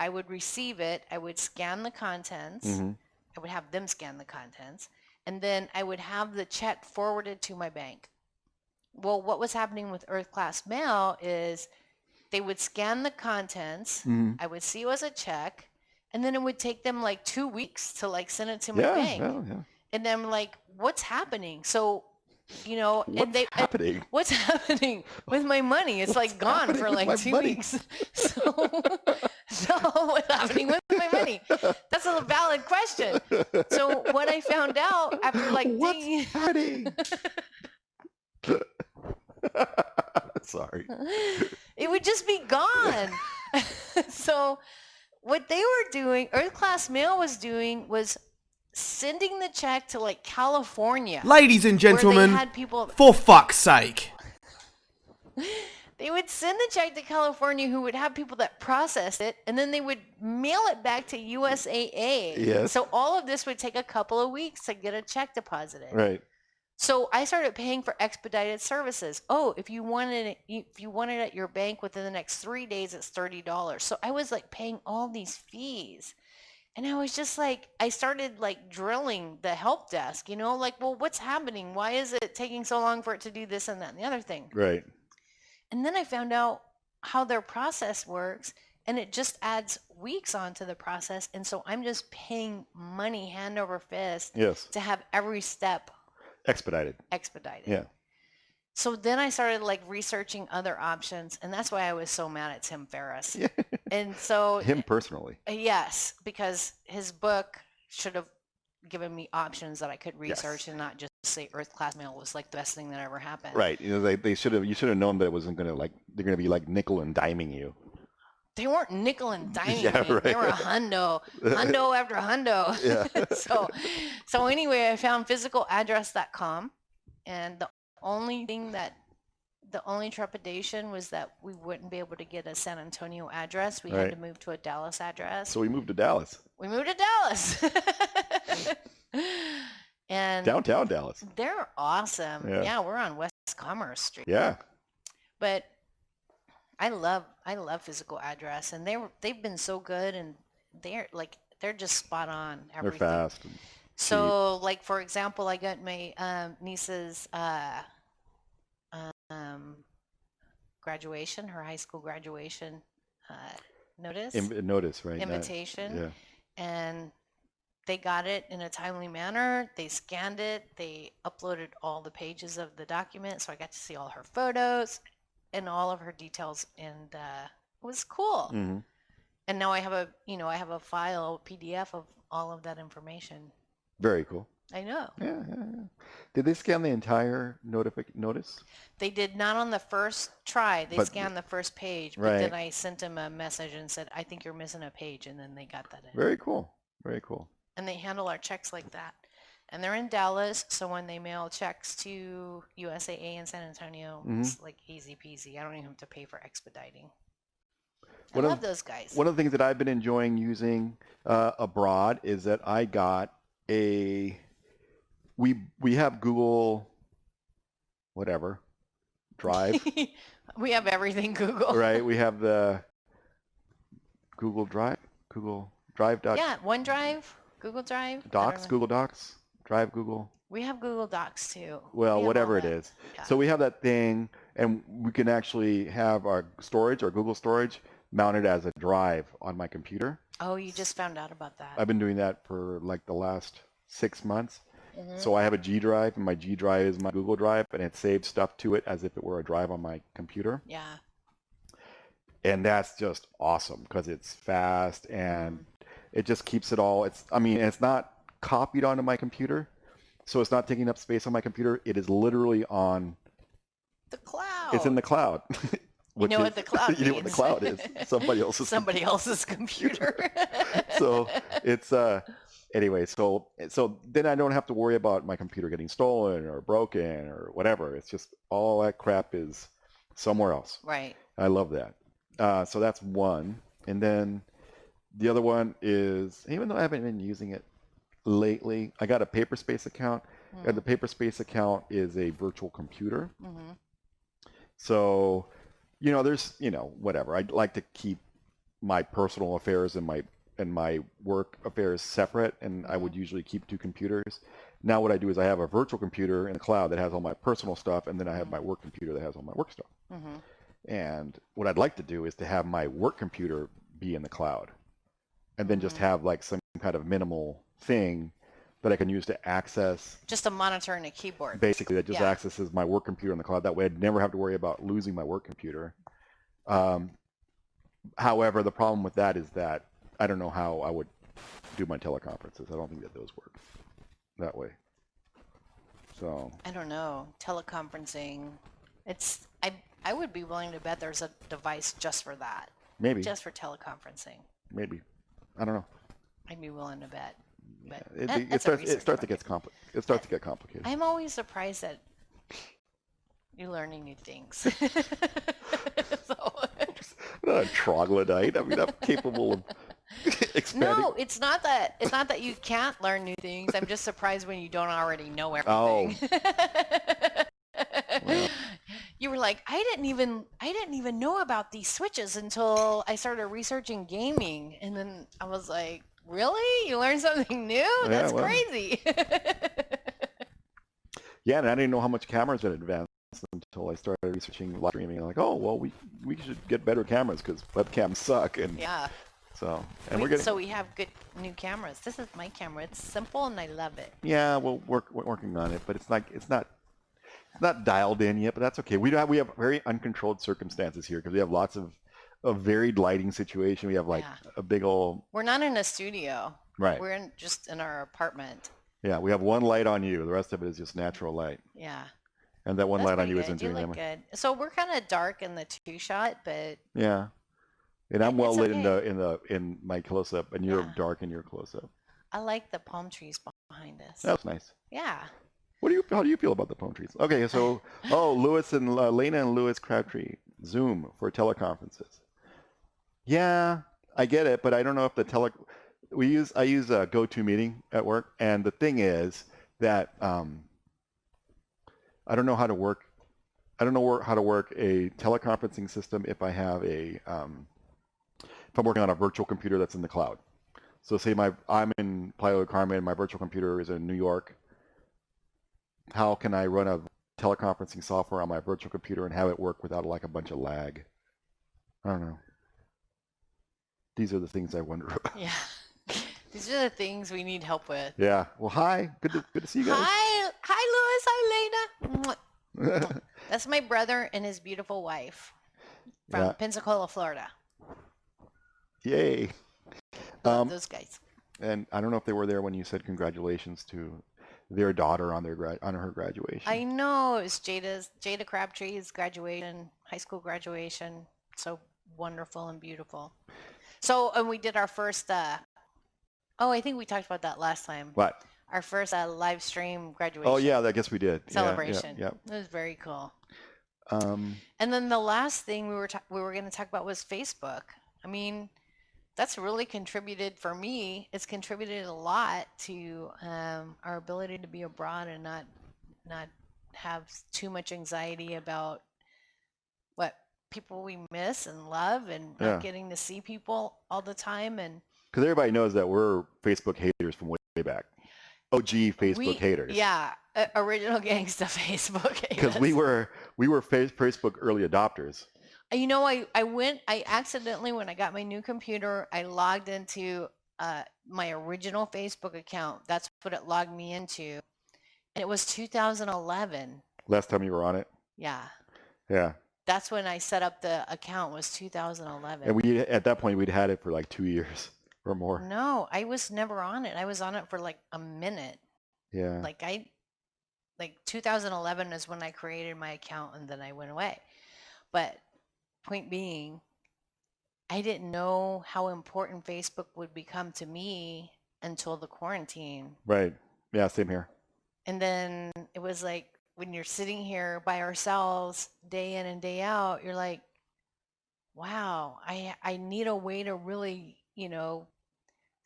would receive it. I would scan the contents. Mm-hmm. I would have them scan the contents. And then I would have the check forwarded to my bank. Well, what was happening with Earth Class Mail is they would scan the contents. Mm-hmm. I would see it was a check. And then it would take them like 2 weeks to like send it to my bank. Yeah. And then I'm like, what's happening? So, happening? What's happening with my money? It's like gone for like 2 weeks. So what's happening with my money? That's a valid question. So what I found out after like what's happening? Sorry. It would just be gone. So what they were doing, Earth Class Mail was doing was sending the check to like California. Ladies and gentlemen, where they had people, for fuck's sake. they would send the check to California who would have people that process it, and then they would mail it back to USAA. Yes. So all of this would take a couple of weeks to get a check deposited. Right. So I started paying for expedited services. Oh, if you wanted it at your bank within the next 3 days, it's $30. So I was like paying all these fees. And I was just like, I started like drilling the help desk, like, well, what's happening? Why is it taking so long for it to do this and that and the other thing? Right. And then I found out how their process works, and it just adds weeks onto the process. And so I'm just paying money hand over fist Yes. to have every step Expedited. expedited. Yeah. So then I started like researching other options, and that's why I was so mad at Tim Ferriss. Yeah. And so Him personally. yes, because his book should have given me options that I could research Yes. and not just say Earth Class Mail was like the best thing that ever happened. Right. You should have known that it wasn't gonna they're gonna be like nickel and diming you. They weren't nickel and diming Yeah, me. right. They were hundo after hundo. Yeah. So anyway, I found physicaladdress.com, and the only trepidation was that we wouldn't be able to get a San Antonio address. We had Right. to move to a Dallas address. So we moved to Dallas. We moved to Dallas. And Downtown Dallas. they're awesome. Yeah. Yeah, we're on West Commerce Street. Yeah. But I love physical address, and they've been so good, and they're just spot on everything. They're fast. And So like for example, I got my niece's graduation, her high school graduation notice notice, right? invitation, Yeah. and they got it in a timely manner. They scanned it. They uploaded all the pages of the document, so I got to see all her photos and all of her details, and it was cool. Hmm. And now I have a file PDF of all of that information. Very cool. I know. Yeah, yeah, yeah. Did they scan the entire notice? They did not on the first try. They But- scanned the first page, but Right. then I sent them a message and said, I think you're missing a page, and then they got that in. Very cool. Very cool. And they handle our checks like that. And they're in Dallas, so when they mail checks to USAA in San Antonio, it's like easy peasy. I don't even have to pay for expediting. I love those guys. One of the things that I've been enjoying using abroad is that I got we have Google whatever Drive, We have everything Google. right? We have the Google Drive. Yeah, OneDrive, Google Drive. I don't Docs, know. Google Docs, Drive Google. We have Google Docs too. Well, We have whatever all it that. is. Yeah. So we have that thing, and we can actually have our storage, our Google storage, mounted as a drive on my computer. Oh, you just found out about that. I've been doing that for like the last 6 months. Mhm. So I have a G drive, and my G drive is my Google Drive, and it saves stuff to it as if it were a drive on my computer. Yeah. And that's just awesome because it's fast and it just keeps it all. It's not copied onto my computer, so it's not taking up space on my computer. It is literally on. The cloud. It's in the cloud. You know what the cloud You know what the means. cloud is. Somebody else's. Somebody else's computer. So it's anyway. So then I don't have to worry about my computer getting stolen or broken or whatever. It's just all that crap is somewhere else. Right. I love that. So that's one. And then the other one is, even though I haven't been using it lately, I got a Paperspace account. And the Paperspace account is a virtual computer. Mm-hmm. So, there's, whatever. I'd like to keep my personal affairs and my work affairs separate, and I would usually keep two computers. Now what I do is I have a virtual computer in the cloud that has all my personal stuff, and then I have my work computer that has all my work stuff. Mm-hmm. And what I'd like to do is to have my work computer be in the cloud, and then just have like some kind of minimal thing that I can use to access. Just a monitor and a keyboard. Basically, that just Yeah. accesses my work computer in the cloud. That way I'd never have to worry about losing my work computer. However, the problem with that is that I don't know how I would do my teleconferences. I don't think that those work that way. So I don't know. Teleconferencing. I would be willing to bet there's a device just for that. maybe, Just for teleconferencing. maybe, I don't know. I'd be willing to bet. But It that's a starts research to project. get complicated. I'm always surprised that you're learning new things. So, I'm not a troglodyte. I mean, I'm capable of Expanding. No, it's not that. It's not that you can't learn new things. I'm just surprised when you don't already know Oh, everything. well, You were like, I didn't even know about these switches until I started researching gaming, and then I was like, really? You learned something new? yeah, That's well, crazy. yeah, and I didn't know how much cameras had advanced until I started researching live streaming. I'm like, oh, well, we should get better cameras because webcams suck, and Yeah. so we're getting. So we have good new cameras. This is my camera. It's simple and I love it. Yeah, we're working on it, but it's not dialed in yet. But that's okay. We have very uncontrolled circumstances here because we have lots of varied lighting situation. We have like Yeah. a big old We're not in a studio. right. We're just in our apartment. Yeah, we have one light on you. The rest of it is just natural light, Yeah. and that one That's light on pretty you good. isn't You doing look that. good. So we're kind of dark in the two shot, but Yeah, and I'm well it's lit okay. in my close up, and you're Yeah. dark in your close up. I like the palm trees behind us. That was nice. Yeah. How do you feel about the palm trees? Okay, so Lewis and Lena and Lewis Crabtree Zoom for teleconferences. Yeah, I get it, but I don't know if I use a GoToMeeting at work, and the thing is that I don't know how to work. I don't know how to work a teleconferencing system if I have if I'm working on a virtual computer that's in the cloud. So say I'm in Playa del Carmen, my virtual computer is in New York. How can I run a teleconferencing software on my virtual computer and have it work without like a bunch of lag? I don't know. These are the things I wonder about. Yeah. These are the things we need help with. Yeah. Well, hi. Good to see you guys. Hi, Louis. Hi, Lena. Mwah. That's my brother and his beautiful wife from Yeah. Pensacola, Florida. Yay. Love those guys. And I don't know if they were there when you said congratulations to their daughter on her graduation. I know. It's Jada Crabtree's graduation, high school graduation. So wonderful and beautiful. So, and we did our first, I think we talked about that last time. What? Our first live stream graduation. Oh yeah, I guess we did. Celebration. Yeah. It was very cool. Yeah. And then the last thing we were going to talk about was Facebook. I mean, that's really contributed for me. It's contributed a lot to our ability to be abroad and not have too much anxiety about what people we miss and love and Yeah. not getting to see people all the time. And Because everybody knows that we're Facebook haters from way back. OG Facebook haters. Yeah, original gangsta Facebook haters. Because we were Facebook early adopters. You know, I accidentally, when I got my new computer, I logged into my original Facebook account. That's what it logged me into. And it was 2011. Last time you were on it. Yeah. Yeah. That's when I set up the account, was 2011. And at that point we'd had it for like 2 years or more. No, I was never on it. I was on it for like a minute. Yeah. Like 2011 is when I created my account and then I went away. But point being, I didn't know how important Facebook would become to me until the quarantine. Right. Yeah, same here. And then it was like when you're sitting here by ourselves day in and day out, you're like, wow, I need a way to really,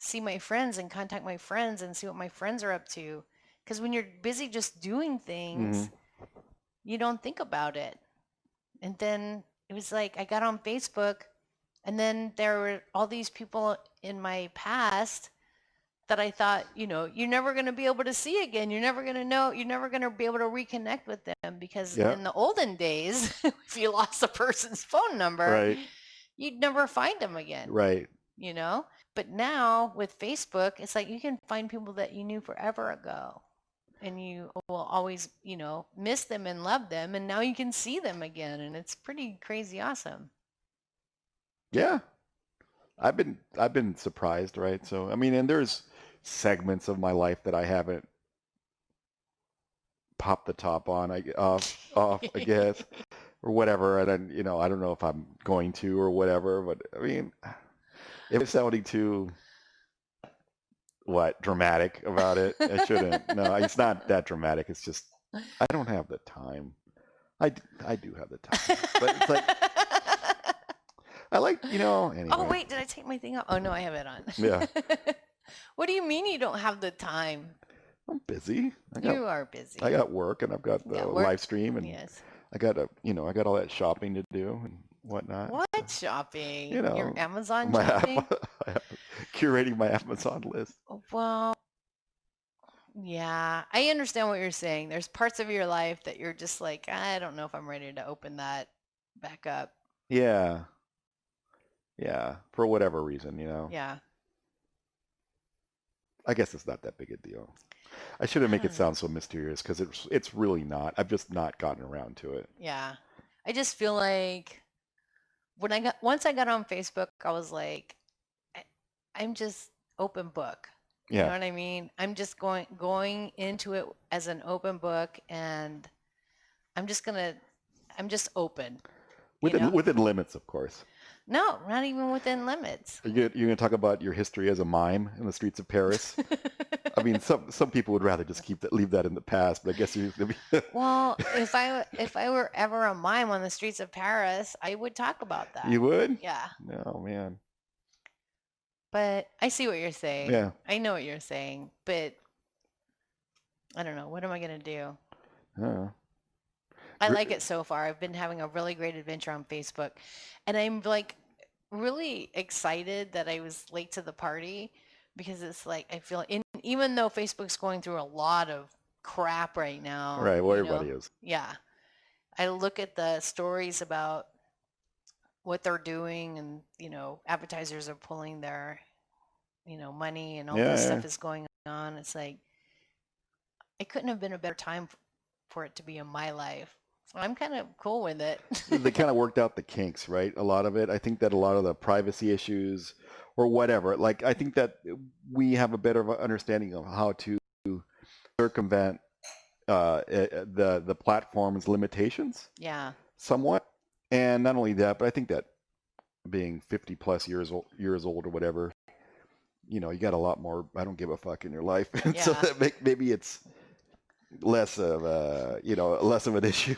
see my friends and contact my friends and see what my friends are up to. Because when you're busy just doing things, you don't think about it. And then it was like I got on Facebook, and then there were all these people in my past that I thought, you're never going to be able to see again. You're never going to know. You're never going to be able to reconnect with them because in the olden days, if you lost a person's phone number, right, you'd never find them again. Right. But now with Facebook, it's like you can find people that you knew forever ago. And you will always, miss them and love them. And now you can see them again. And it's pretty crazy awesome. Yeah. I've been surprised, right? So, I mean, and there's segments of my life that I haven't popped the top on, off, I guess, or whatever. And then, I don't know if I'm going to or whatever, but I mean, if it's sounding too dramatic about it, I shouldn't. No, it's not that dramatic. It's just I don't have the time. I do have the time, but it's like I like, Oh, anyway. wait, did I take my thing off? Oh, no, I have it on. Yeah. What do you mean you don't have the time? I'm busy. You are busy. I got work and I've got the work. live stream and Yes. I got I got all that shopping to do and whatnot. What shopping? You know, Your Amazon my shopping? curating my Amazon list. Well, yeah, I understand what you're saying. There's parts of your life that you're just like, I don't know if I'm ready to open that back up. Yeah. Yeah. For whatever reason, Yeah. I guess it's not that big a deal. I shouldn't make it sound so mysterious because it's really not. I've just not gotten around to it. Yeah. I just feel like once I got on Facebook, I was like, I'm just open book. You know what I mean? I'm just going into it as an open book, and I'm just open. Within limits, of course. No, not even within limits. You're going to talk about your history as a mime in the streets of Paris? I mean, some people would rather just leave that in the past, but I guess you're going to be. Well, if I were ever a mime on the streets of Paris, I would talk about that. You would? Yeah. No, man. But I see what you're saying. Yeah. I know what you're saying, but I don't know. What am I going to do? I like it so far. I've been having a really great adventure on Facebook, and I'm like really excited that I was late to the party, because it's like I feel, even though Facebook's going through a lot of crap right now. Right. Well, everybody is. Yeah. I look at the stories about what they're doing, and advertisers are pulling their money, and all this stuff is going on. It's like it couldn't have been a better time for it to be in my life. I'm kind of cool with it. They kind of worked out the kinks, right? A lot of it. I think that a lot of the privacy issues or whatever, like I think that we have a better understanding of how to circumvent the platform's limitations. Yeah. Somewhat. And not only that, but I think that being 50 plus years old or whatever, you got a lot more I don't give a fuck in your life. And so that maybe it's less of an issue.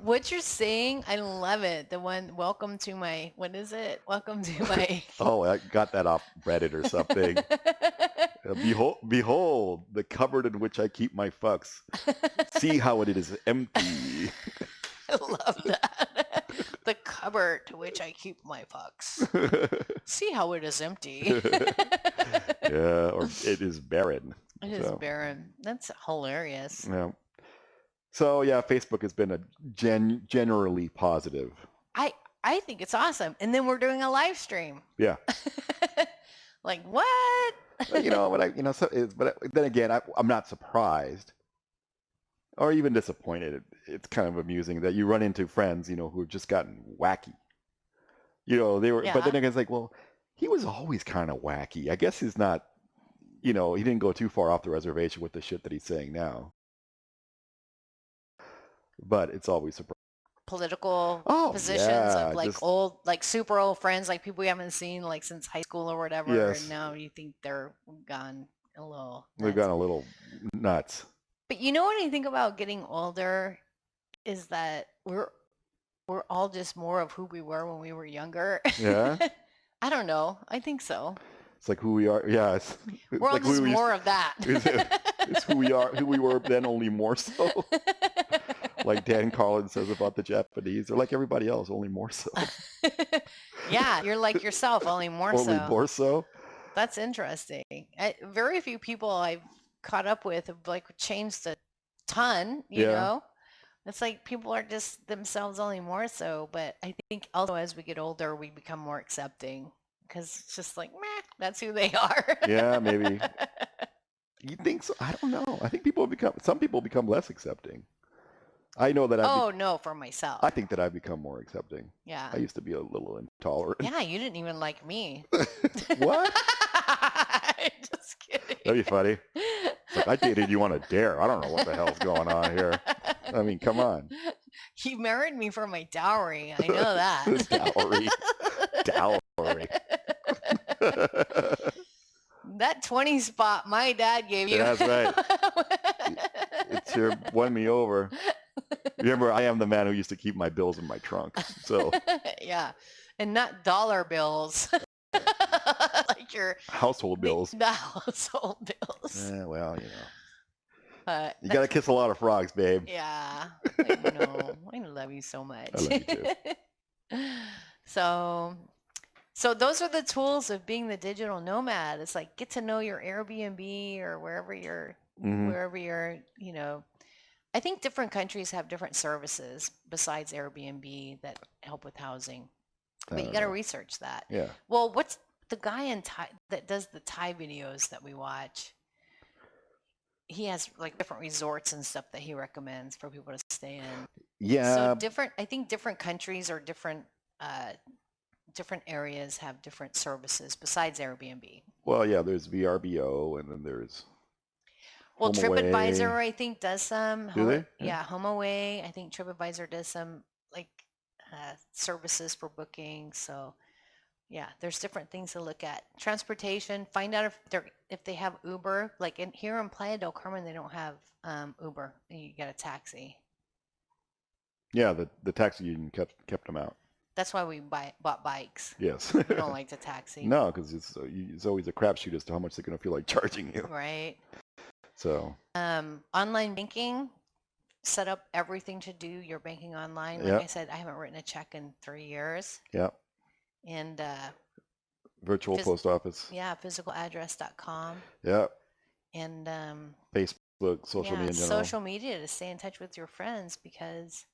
What you're saying, I love it. The one, welcome to my, what is it? Welcome to my. Oh, I got that off Reddit or something. Behold, the cupboard in which I keep my fucks. See how it is empty. I love that. The cupboard to which I keep my fucks. See how it is empty. Yeah, or it is barren. It is barren. That's hilarious. Yeah. So yeah, Facebook has been a generally positive. I think it's awesome. And then we're doing a live stream. Yeah. Like what? But then again, I'm not surprised or even disappointed. It's kind of amusing that you run into friends, who've just gotten wacky. They were, but then again, it's like, well, he was always kind of wacky. I guess he's not, he didn't go too far off the reservation with the shit that he's saying now. But it's always surprising. Political positions of old, super old friends, like people we haven't seen since high school or whatever. Yes. And now you think they're gone a little. They've gone a little nuts. But what I think about getting older is that we're all just more of who we were when we were younger. Yeah. I don't know. I think so. It's like who we are. Yeah. We're all just more of that. It's who we are, who we were then, only more so. Like Dan Carlin says about the Japanese. They're like everybody else, only more so. Yeah, you're like yourself, only more so. Only more so. That's interesting. Very few people I've caught up with have changed a ton, you know? It's like people are just themselves, only more so. But I think also as we get older, we become more accepting, because it's just like, meh, that's who they are. Yeah, maybe. You think so? I don't know. I think some people become less accepting. I know that no, for myself. I think that I've become more accepting. Yeah. I used to be a little intolerant. Yeah, you didn't even like me. What? Just kidding. That'd be funny. It's like, I dated you on a dare. I don't know what the hell's going on here. I mean, come on. He married me for my dowry. I know that. Dowry. That 20 spot my dad gave you. Yeah, that's right. It sure won me over. Remember, I am the man who used to keep my bills in my trunk. So yeah. and not dollar bills. Like your Household bills. the household bills. Well, But you got to kiss a lot of frogs, babe. yeah, I know. I love you so much. I love you too. So those are the tools of being the digital nomad. It's like get to know your Airbnb or wherever you're, I think different countries have different services besides Airbnb that help with housing. But you got to research that. Yeah. Well, what's the guy in Thai that does the Thai videos that we watch? He has like different resorts and stuff that he recommends for people to stay in. Yeah. So I think different countries or different areas have different services besides Airbnb. Well, yeah, there's VRBO, and then there's TripAdvisor, I think, does some. Do they? Yeah, HomeAway. I think TripAdvisor does some like services for booking. So yeah, there's different things to look at. Transportation. Find out if they have Uber. Like here in Playa del Carmen, they don't have Uber. You get a taxi. Yeah, the taxi union kept them out. That's why we bought bikes. Yes. We don't like to taxi. No, because it's always a crapshoot as to how much they're going to feel like charging you. Right. So. Online banking. Set up everything to do your banking online. Like I said, I haven't written a check in 3 years. Yeah. And virtual post office. Yeah, physicaladdress.com. Yeah. And Facebook, social media in general. Social media to stay in touch with your friends, because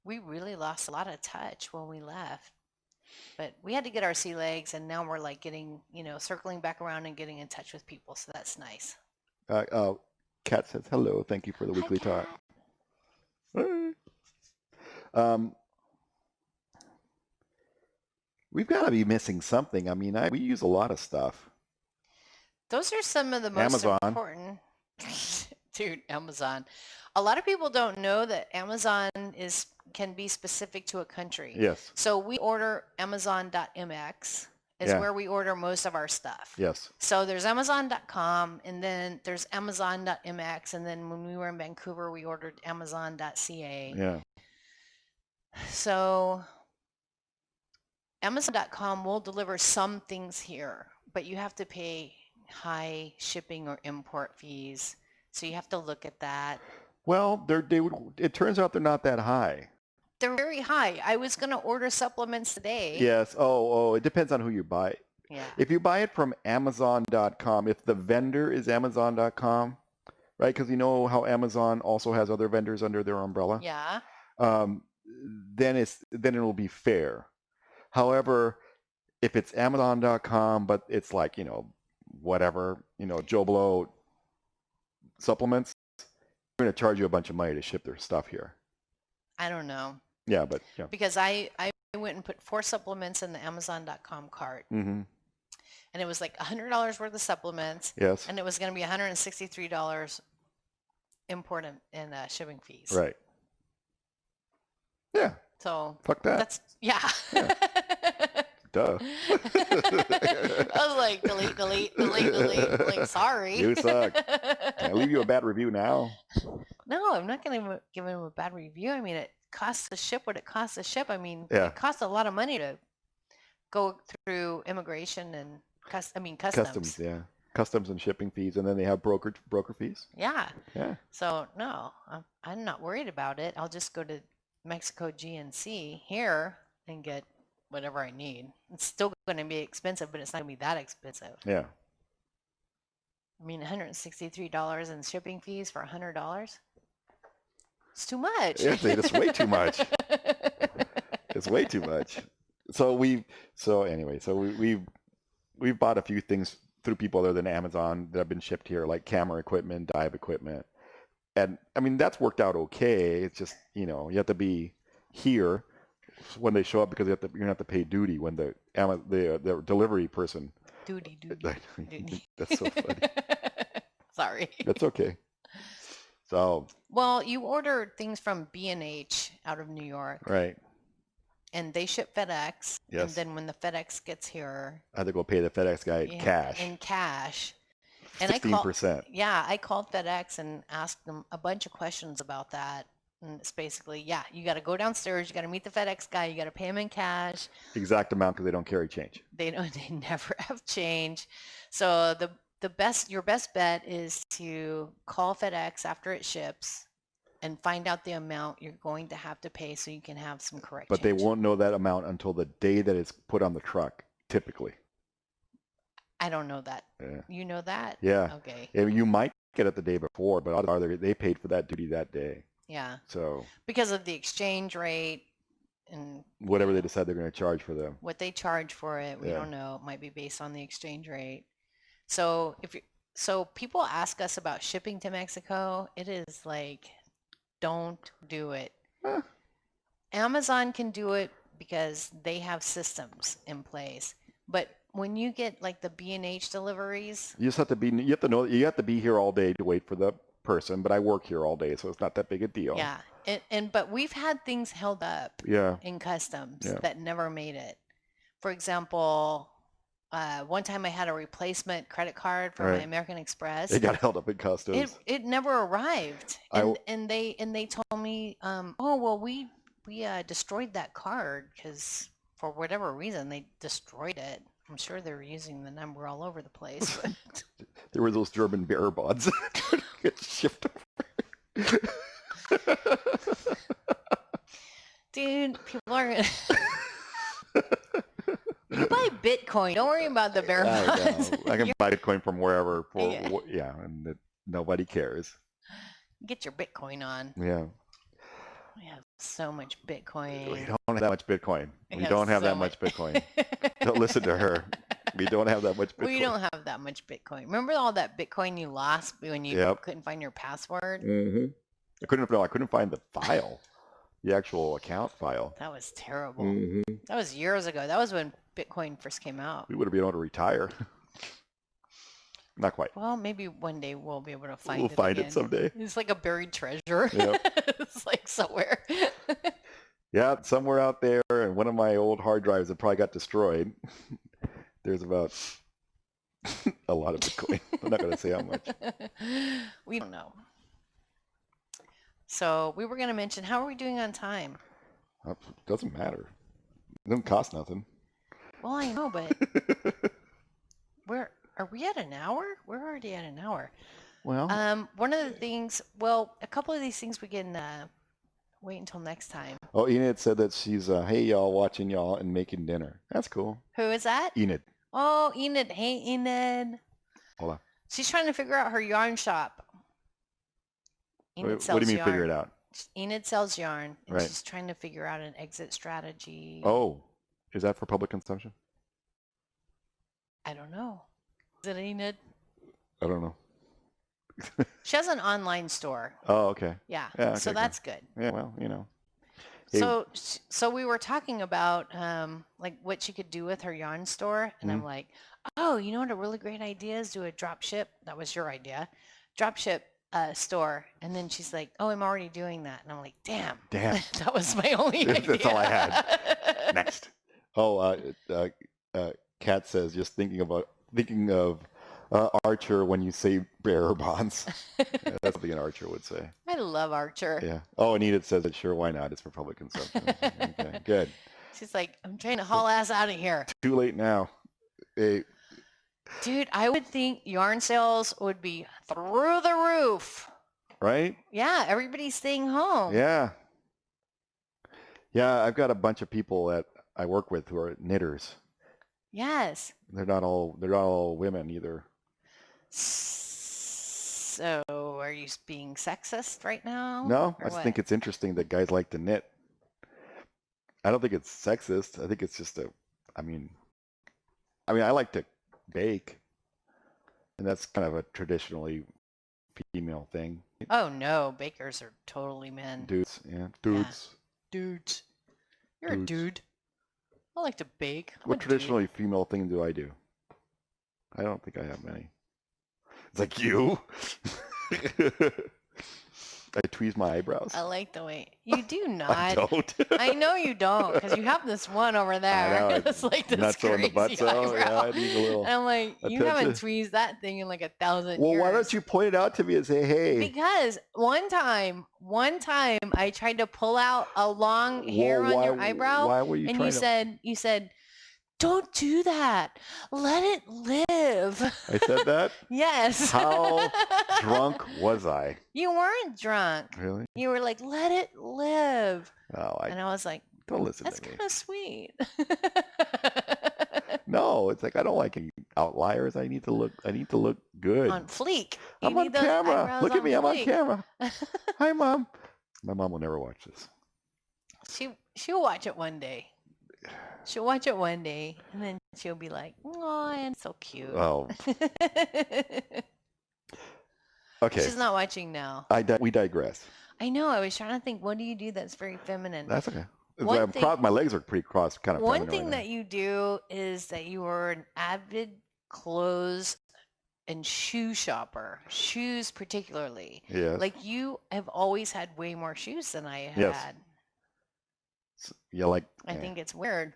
we really lost a lot of touch when we left. But we had to get our sea legs, and now we're like getting, circling back around and getting in touch with people. So that's nice. Kat says hello. Thank you for the weekly talk. We've got to be missing something. I mean, we use a lot of stuff. Those are some of the most important. Dude, Amazon. A lot of people don't know that Amazon can be specific to a country. Yes. So we order Amazon.mx is where we order most of our stuff. Yes. So there's Amazon.com, and then there's Amazon.mx, and then when we were in Vancouver, we ordered Amazon.ca. Yeah. So Amazon.com will deliver some things here, but you have to pay high shipping or import fees. So you have to look at that. Well, it turns out they're not that high. They're very high. I was going to order supplements today. Yes. Oh, it depends on who you buy. Yeah. If you buy it from Amazon.com, if the vendor is Amazon.com, right? Because you know how Amazon also has other vendors under their umbrella. Yeah. Then it'll be fair. However, if it's Amazon.com, but it's like, whatever, Joe Blow supplements, they're going to charge you a bunch of money to ship their stuff here. I don't know. Yeah, but yeah. Because I went and put 4 supplements in the Amazon.com cart. Mm-hmm. And it was like $100 worth of supplements. Yes. And it was going to be $163 import and shipping fees. Right. Yeah. So fuck that. That's Duh. I was like, delete. Like, sorry. You suck. Can I leave you a bad review now? No, I'm not going to give him a bad review. I mean, it costs to ship what it costs to ship. I mean, Yeah. It costs a lot of money to go through immigration and customs. Customs, yeah. Customs and shipping fees, and then they have broker fees. Yeah. Yeah. So no, I'm not worried about it. I'll just go to Mexico GNC here and get whatever I need. It's still going to be expensive, but it's not going to be that expensive. Yeah. I mean, $163 in shipping fees for $100. It's too much. It's way too much. It's way too much. So we've bought a few things through people other than Amazon that have been shipped here, like camera equipment, dive equipment. And I mean, that's worked out okay. It's just, you have to be here when they show up, because you're going to have to pay duty when the delivery person. Duty. That's so funny. Sorry. That's okay. So. Well, you order things from B&H out of New York. Right. And they ship FedEx. Yes. And then when the FedEx gets here, I have to go pay the FedEx guy cash. In cash. 15%. I called FedEx and asked them a bunch of questions about that. And it's basically, yeah, you got to go downstairs, you got to meet the FedEx guy, you got to pay him in cash. Exact amount because they don't carry change. They never have change. So your best bet is to call FedEx after it ships and find out the amount you're going to have to pay so you can have some correct But they change. won't know that amount until the day that it's put on the truck, typically. I don't know that. Yeah. You know that? Yeah. Okay. You might get it the day before, but odds are they paid for that duty that day. Yeah. So Because of the exchange rate and whatever they decide they're going to charge for them. what they charge for it, we Yeah. don't know. It might be based on the exchange rate. So so people ask us about shipping to Mexico. It is like, don't do it. Huh. Amazon can do it because they have systems in place. But when you get like the B&H deliveries, You just have to be. You have to know. You have to be here all day to wait for the person. But I work here all day, so it's not that big a deal. yeah, but we've had things held up Yeah. in customs Yeah. that never made it. For example, one time I had a replacement credit card for my Right. American Express. It got held up in customs. It never arrived, and they told me, oh well, we destroyed that card because for whatever reason they destroyed it. I'm sure they were using the number all over the place. But There were those German bearer bonds that get shipped over. dude, people are gonna. You buy Bitcoin. Don't worry about the bear I bonds. know. I can buy Bitcoin from wherever. Yeah. And nobody cares. Get your Bitcoin on. Yeah. We have so much We Bitcoin. don't have that much Bitcoin. We have don't have so that much Bitcoin. Don't listen to her. We don't have that much Bitcoin. We don't have that much Bitcoin. Remember all that Bitcoin you lost when you Yep. couldn't find your password? Mm-hmm. I couldn't find the file, the actual account file. That was terrible. Mm-hmm. That was years ago. That was when Bitcoin first came out. We would have been able to retire. Not quite. Well, maybe one day we'll be able to find We'll it find again. it someday. It's like a buried treasure. Yep. It's like somewhere. Yeah, somewhere out there, and one of my old hard drives that probably got destroyed. There's about a lot of Bitcoin. I'm not going to say how much. We don't know. So we were going to mention, how are we doing on time? Doesn't matter. It doesn't cost nothing. Well, I know, but are we at an hour? We're already at an hour. Well, One of the things, well, a couple of these things we can wait until next time. oh, Enid said that she's, hey, y'all, watching y'all and making dinner. That's cool. Who is that? Enid. Oh, Enid. Hey, Enid. Hold on. She's trying to figure out her yarn shop. Enid What sells do you mean yarn. figure it out? Enid sells yarn, and Right. she's trying to figure out an exit strategy. Oh, is that for public consumption? I don't know. Is it Enid? I don't know. She has an online store. Oh, okay. Yeah. Yeah, So okay, that's good. Yeah, well, you know. Hey. So we were talking about like what she could do with her yarn store, and I'm like, oh, you know what a really great idea is? Do a drop ship. That was your idea. Drop ship store. And then she's like, oh, I'm already doing that. And I'm like, damn. That was my only idea. That's all I had. Next. Oh, Kat says just thinking of Archer when you say bearer bonds. Yeah, that's something an Archer would say. I love Archer. Yeah. Oh, and Enid says that sure, why not? It's for public consumption. Okay, good. She's like, I'm trying to haul ass out of here. Too late now. Hey, Dude, I would think yarn sales would be through the roof. right? Yeah, everybody's staying home. Yeah. Yeah, I've got a bunch of people that I work with who are knitters. Yes. They're not all women either. So, are you being sexist right now? No, or I just what? think it's interesting that guys like to knit. I don't think it's sexist. I think it's just I mean, I like to bake, and that's kind of a traditionally female thing. Oh no, bakers are totally men. Dudes, yeah, dudes. Dudes. You're Dudes. a dude. I like to bake. I'm What a dude. traditionally female thing do I do? I don't think I have many. It's like you. I tweeze my eyebrows. I like the way you do I not. don't. I know you don't, because you have this one over there. know, It's like this not so in the crazy butt, so yeah, eyebrow. I need a little And I'm like, you haven't attention. tweezed that thing in like 1,000 Well, years. why don't you point it out to me and say, hey? Because one time I tried to pull out a long hair Well, on your eyebrow, why were you and trying you said, don't do that. Let it live. I said that? Yes. How drunk was I? You weren't drunk. Really? You were like, let it live. Oh, And I was like, don't listen that's to me. kind of sweet. No, it's like I don't like any outliers. I need to look good. On fleek. I'm on camera. Look at me. I'm on camera. Hi, Mom. My mom will never watch this. She'll watch it one day. She'll watch it one day, and then she'll be like, "Oh, and so cute." Oh, okay. She's not watching now. We digress. I know. I was trying to think, what do you do that's very feminine? That's okay. One thing- My legs are pretty cross, kind of. One thing that you do is that you are an avid clothes and shoe shopper. Shoes particularly. Yes. Like you have always had way more shoes than I had. Yes. Yeah, like. I think it's weird.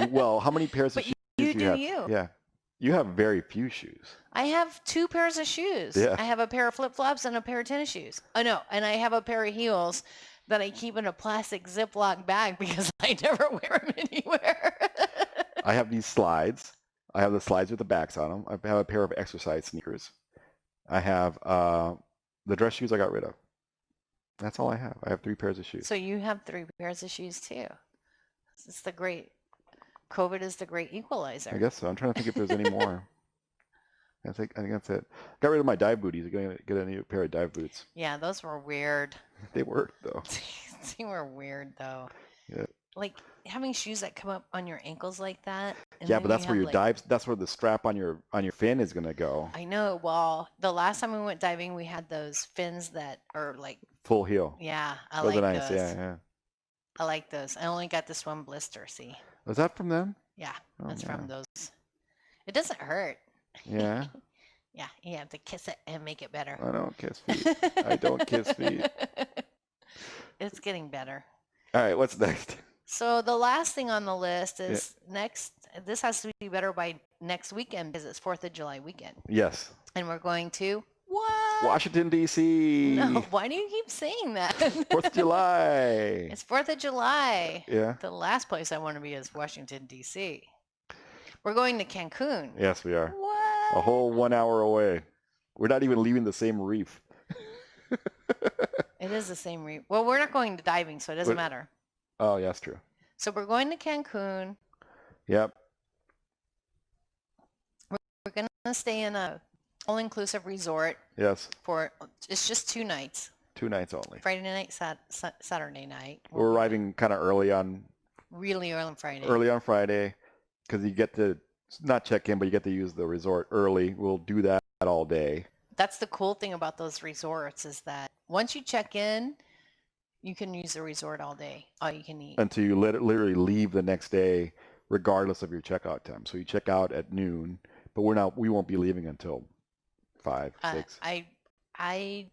Well, how many pairs of But shoes you do do you have? you. Yeah. You have very few shoes. I have 2 pairs of shoes. Yeah. I have a pair of flip-flops and a pair of tennis shoes. Oh no, and I have a pair of heels that I keep in a plastic Ziploc bag because I never wear them anywhere. I have these slides. I have the slides with the backs on them. I have a pair of exercise sneakers. I have the dress shoes I got rid of. That's all I have. I have 3 pairs of shoes. So you have 3 pairs of shoes too. It's the great, COVID is the great equalizer. I guess so. I'm trying to think if there's any more. I think that's it. Got rid of my dive booties. I'm going to get a new pair of dive boots. Yeah, those were weird. They worked though. They were weird though. Yeah. Like having shoes that come up on your ankles like that. And Yeah, then but that's where have, your like, dives. That's where the strap on your fin is going to go. I know. Well, the last time we went diving, we had those fins that are like, Full heel. yeah, I Those like are nice. those. Yeah. I like those. I only got this one blister. See? Was that from them? Yeah, Oh, that's yeah. from those. It doesn't hurt. Yeah. Yeah, you have to kiss it and make it better. I don't kiss feet. I don't kiss feet. It's getting better. All right. What's next? So the last thing on the list is this has to be better by next weekend because it's 4th of July weekend. Yes. And we're going to what? Washington, D.C. No, why do you keep saying that? 4th of July. It's 4th of July. Yeah. The last place I want to be is Washington, D.C. We're going to Cancun. Yes, we are. What? A whole 1 hour away. We're not even leaving the same reef. It is the same reef. Well, we're not going to diving, so it doesn't But- matter. Oh, yeah, that's true. So we're going to Cancun. Yep. We're going to stay in a all-inclusive resort Yes. for, it's just 2 nights. 2 nights only. Friday night, Saturday night. We're arriving kind of early on Really early on Friday. Friday because you get to not check in, but you get to use the resort early. We'll do that all day. That's the cool thing about those resorts is that once you check in, you can use the resort all day, all you can eat. Until you literally leave the next day, regardless of your checkout time. So you check out at noon, but we won't be leaving until 5, 6. I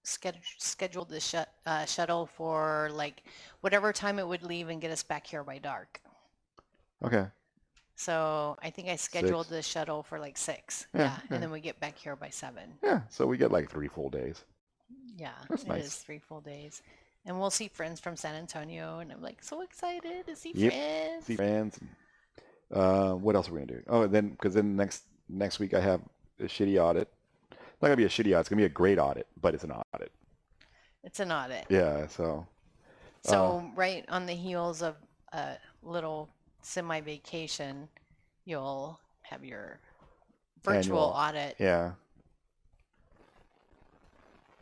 scheduled the shuttle for like whatever time it would leave and get us back here by dark. Okay. So I think I scheduled the shuttle for like 6. Yeah, Yeah. yeah. And then we get back here by 7. Yeah. So we get like 3 full days. Yeah. That's It nice. is 3 full days. And we'll see friends from San Antonio. And I'm like so excited to see Yep. friends. See fans. What else are we gonna do? Oh, and then because then next week I have a shitty audit. It's not gonna be a shitty audit. It's gonna be a great audit, but it's an audit. It's an audit. Yeah. So. So right on the heels of a little semi-vacation, you'll have your virtual Annual. audit. Yeah.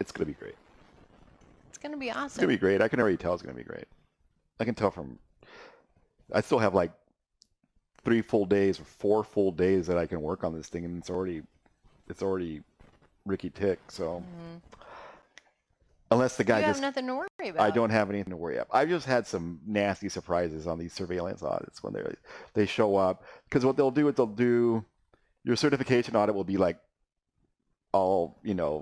It's gonna be great. It's going to be It's gonna awesome. be great. I can already tell it's gonna be great. I can tell from. I still have like 3 full days or 4 full days that I can work on this thing, and it's already Ricky Tick. So Mhm. unless the guy You have just, nothing to worry about. I don't have anything to worry about. I've just had some nasty surprises on these surveillance audits when they show up, because what they'll do is your certification audit will be like all,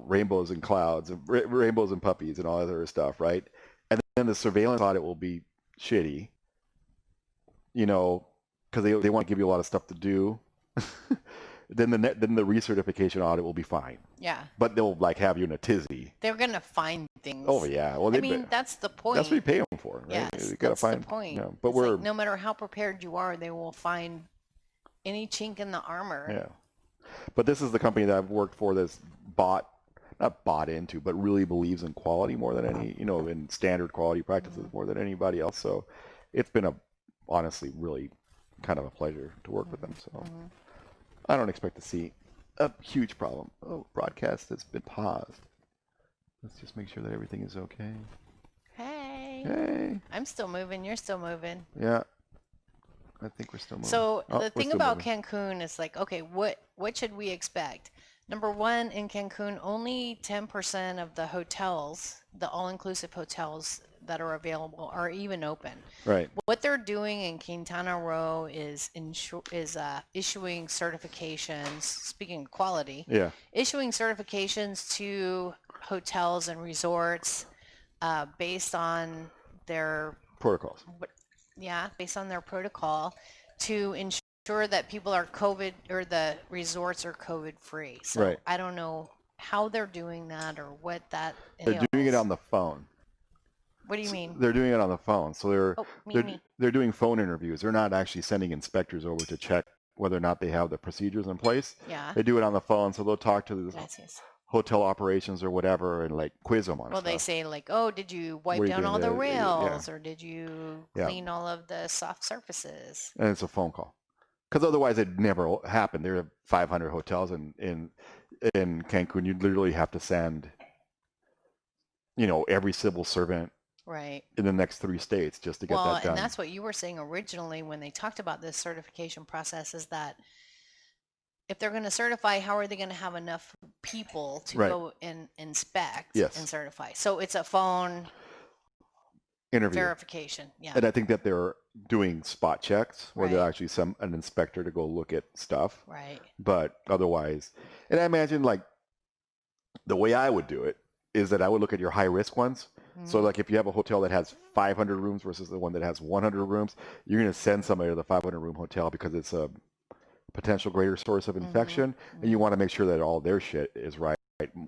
rainbows and clouds and rainbows and puppies and all that other stuff, right? And then the surveillance audit will be shitty, because they want to give you a lot of stuff to do. Then the recertification audit will be fine, Yeah. but they'll like have you in a tizzy. They're going to find things. Oh yeah, well I mean, that's the point. that's what you pay them for, right? Yes, You gotta that's find, the point. but It's we're like, no matter how prepared you are, they will find any chink in the armor. yeah. But this is the company that I've worked for that's not bought into, but really believes in quality more than any, in standard quality practices more than anybody else. So it's been honestly really kind of a pleasure to work with them. So I don't expect to see a huge problem. Oh, broadcast has been paused. Let's just make sure that everything is okay. Hey. Hey. I'm still moving. You're still moving. Yeah. I think we're still moving. So Oh, the we're thing still about moving. Cancun is like, okay, what should we expect? Number one, in Cancun, only 10% of the hotels, the all-inclusive hotels that are available, are even open. Right. What they're doing in Quintana Roo is issuing certifications. Speaking of quality, Yeah. issuing certifications to hotels and resorts based on their Protocols. based on their protocol to ensure that people are COVID or the resorts are COVID free. So Right. I don't know how they're doing that or what that They're entails. doing it on the phone. What do you mean? They're doing it on the phone. So me. they're doing phone interviews. They're not actually sending inspectors over to check whether or not they have the procedures in place. Yeah. They do it on the phone. So they'll talk to the Gracias. hotel operations or whatever and like quiz them on Well, stuff. they say like, oh, did you wipe What are you down doing all the there? rails or did you Yeah. clean all of the soft surfaces? And it's a phone call. Because otherwise it'd never happen. There are 500 hotels in Cancun. You'd literally have to send, every civil servant Right. in the next 3 states just to get that done. And that's what you were saying originally when they talked about this certification process, is that if they're going to certify, how are they going to have enough people to Right. go and inspect Yes. and certify? So it's a phone Interview. verification. Yeah. And I think that they're doing spot checks where they'll Right. actually send an inspector to go look at stuff. Right. But otherwise, and I imagine like the way I would do it is that I would look at your high risk ones. So Mhm. like if you have a hotel that has 500 rooms versus the one that has 100 rooms, you're going to send somebody to the 500 room hotel because it's a potential greater source of infection, and you want to make sure that all their shit is right.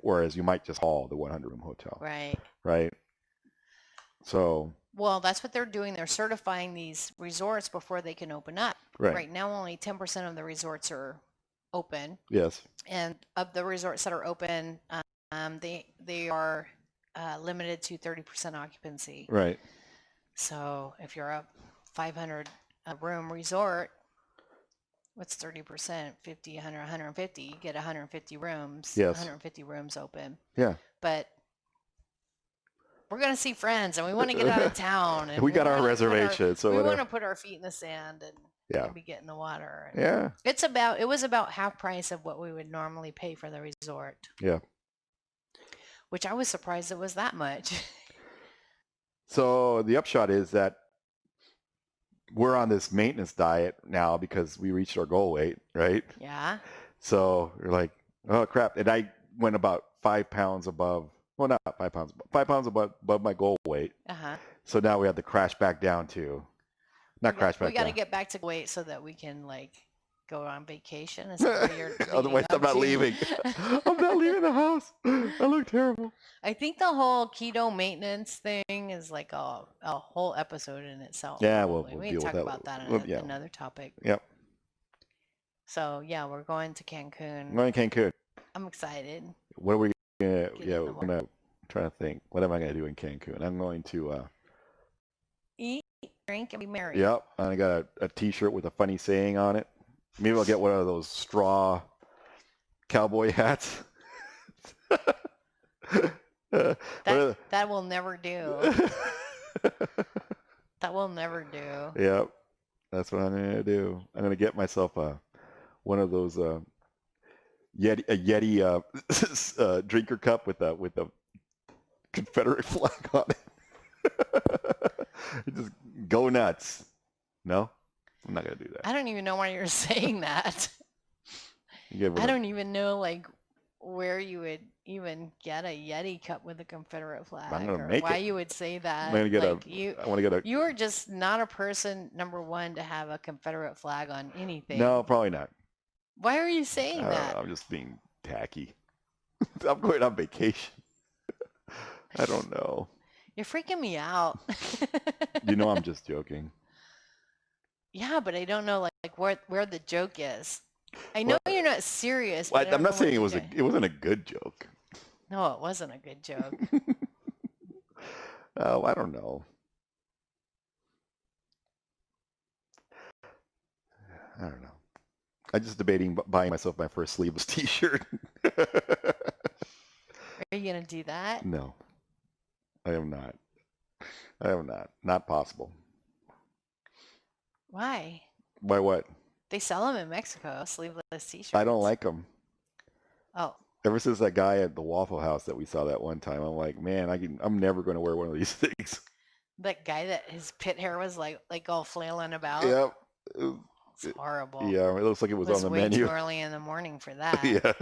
Whereas you might just call the 100 room hotel. Right. Right. So. Well, that's what they're doing. They're certifying these resorts before they can open up. Right. Right now, only 10% of the resorts are open. Yes. And of the resorts that are open, they are limited to 30% occupancy. Right. So if you're a 500 room resort, what's 30%? 50, 100, 150. You get 150 rooms. Yes. 150 rooms open. Yeah. But we're going to see friends and we want to get out of town. And we got our reservation. So we whatever. want to put our feet in the sand and maybe get in the water. And Yeah. it was about half price of what we would normally pay for the resort. Yeah. Which I was surprised it was that much. So the upshot is that we're on this maintenance diet now because we reached our goal weight, right? Yeah. So you're like, oh crap. And I went about 5 pounds above, well, not 5 pounds, 5 pounds above my goal weight. Uh-huh. So now we have to crash back down to, We got to get back to weight so that we can like go on vacation. Is that what you're Otherwise, I'm not leaving. I'm not leaving the house. I look terrible. I think the whole keto maintenance thing is like a whole episode in itself. Yeah, probably. we'll we deal can talk with about that. that in Yeah. another topic. Yep. So yeah, we're going to Cancun. I'm going to Cancun. I'm excited. What are we gonna? Get Yeah, in the we're gonna try to think. What am I gonna do in Cancun? I'm going to. Eat, drink, and be merry. Yep. I got a T-shirt with a funny saying on it. Maybe I'll get one of those straw cowboy hats. That will never do. That will never do. Yep. That's what I'm gonna do. I'm gonna get myself one of those Yeti drinker cup with a Confederate flag on it. Just go nuts. No, I'm not gonna do that. I don't even know why you're saying that. You get I don't even know like where you would even get a Yeti cup with a Confederate flag, I'm gonna or make why it. you would say that. I'm gonna get Like I want to get a. you are just not a person, number one, to have a Confederate flag on anything. No, probably not. Why are you I saying don't know. that? I'm just being tacky. I'm going on vacation. I don't know. You're freaking me out. You know I'm just joking. Yeah, but I don't know like where the joke is. I know Well, you're not serious, but I I'm don't not know saying what it wasn't a good joke. No, it wasn't a good joke. Oh, I don't know. I don't know. I'm just debating buying myself my first sleeveless T-shirt. Are you gonna do that? No, I am not. I am not. Not possible. Why? Why what? They sell them in Mexico, sleeveless T-shirts. I don't like them. Oh, Ever since that guy at the Waffle House that we saw that one time, I'm like, man, I'm never going to wear one of these things. that guy that his pit hair was like all flailing about. Yep. It's horrible. Yeah, it looks like it was on the way menu. too early in the morning for that. Yeah.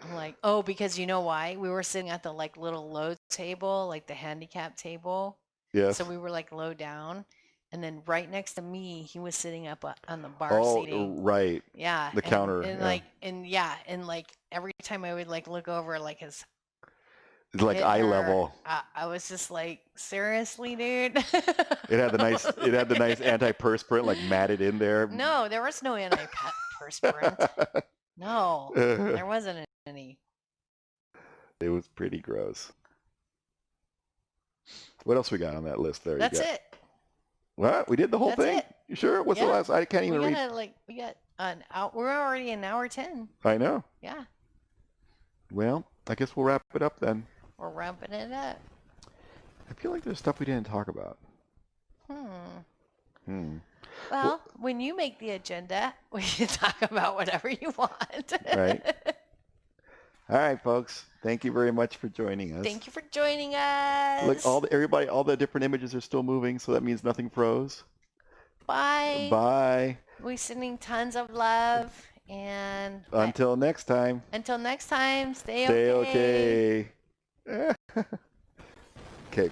I'm like, oh, because you know why? We were sitting at the like little low table, like the handicap table. Yes. So we were like low down. And then right next to me, he was sitting up on the bar Oh, seating. right. Yeah. The counter. And yeah. like every time I would like look over like his It's like eye hair, level. I was just like, seriously, dude. It had the nice antiperspirant like matted in there. No, there was no antiperspirant. No, there wasn't any. It was pretty gross. What else we got on that list there? That's it. What? We did the whole That's thing? it. You sure? What's the Yeah. last? I can't even read. We got an hour. We're already an hour 10. I know. Yeah, Well, I guess we'll wrap it up then. we're ramping it up. I feel like there's stuff we didn't talk about. Well, when you make the agenda, we can talk about whatever you want. Right. All right, folks. Thank you very much for joining us. Thank you for joining us. Look, all the different images are still moving, so that means nothing froze. Bye. Bye. We're sending tons of love. And Until next time. Until next time, stay Stay okay. Okay.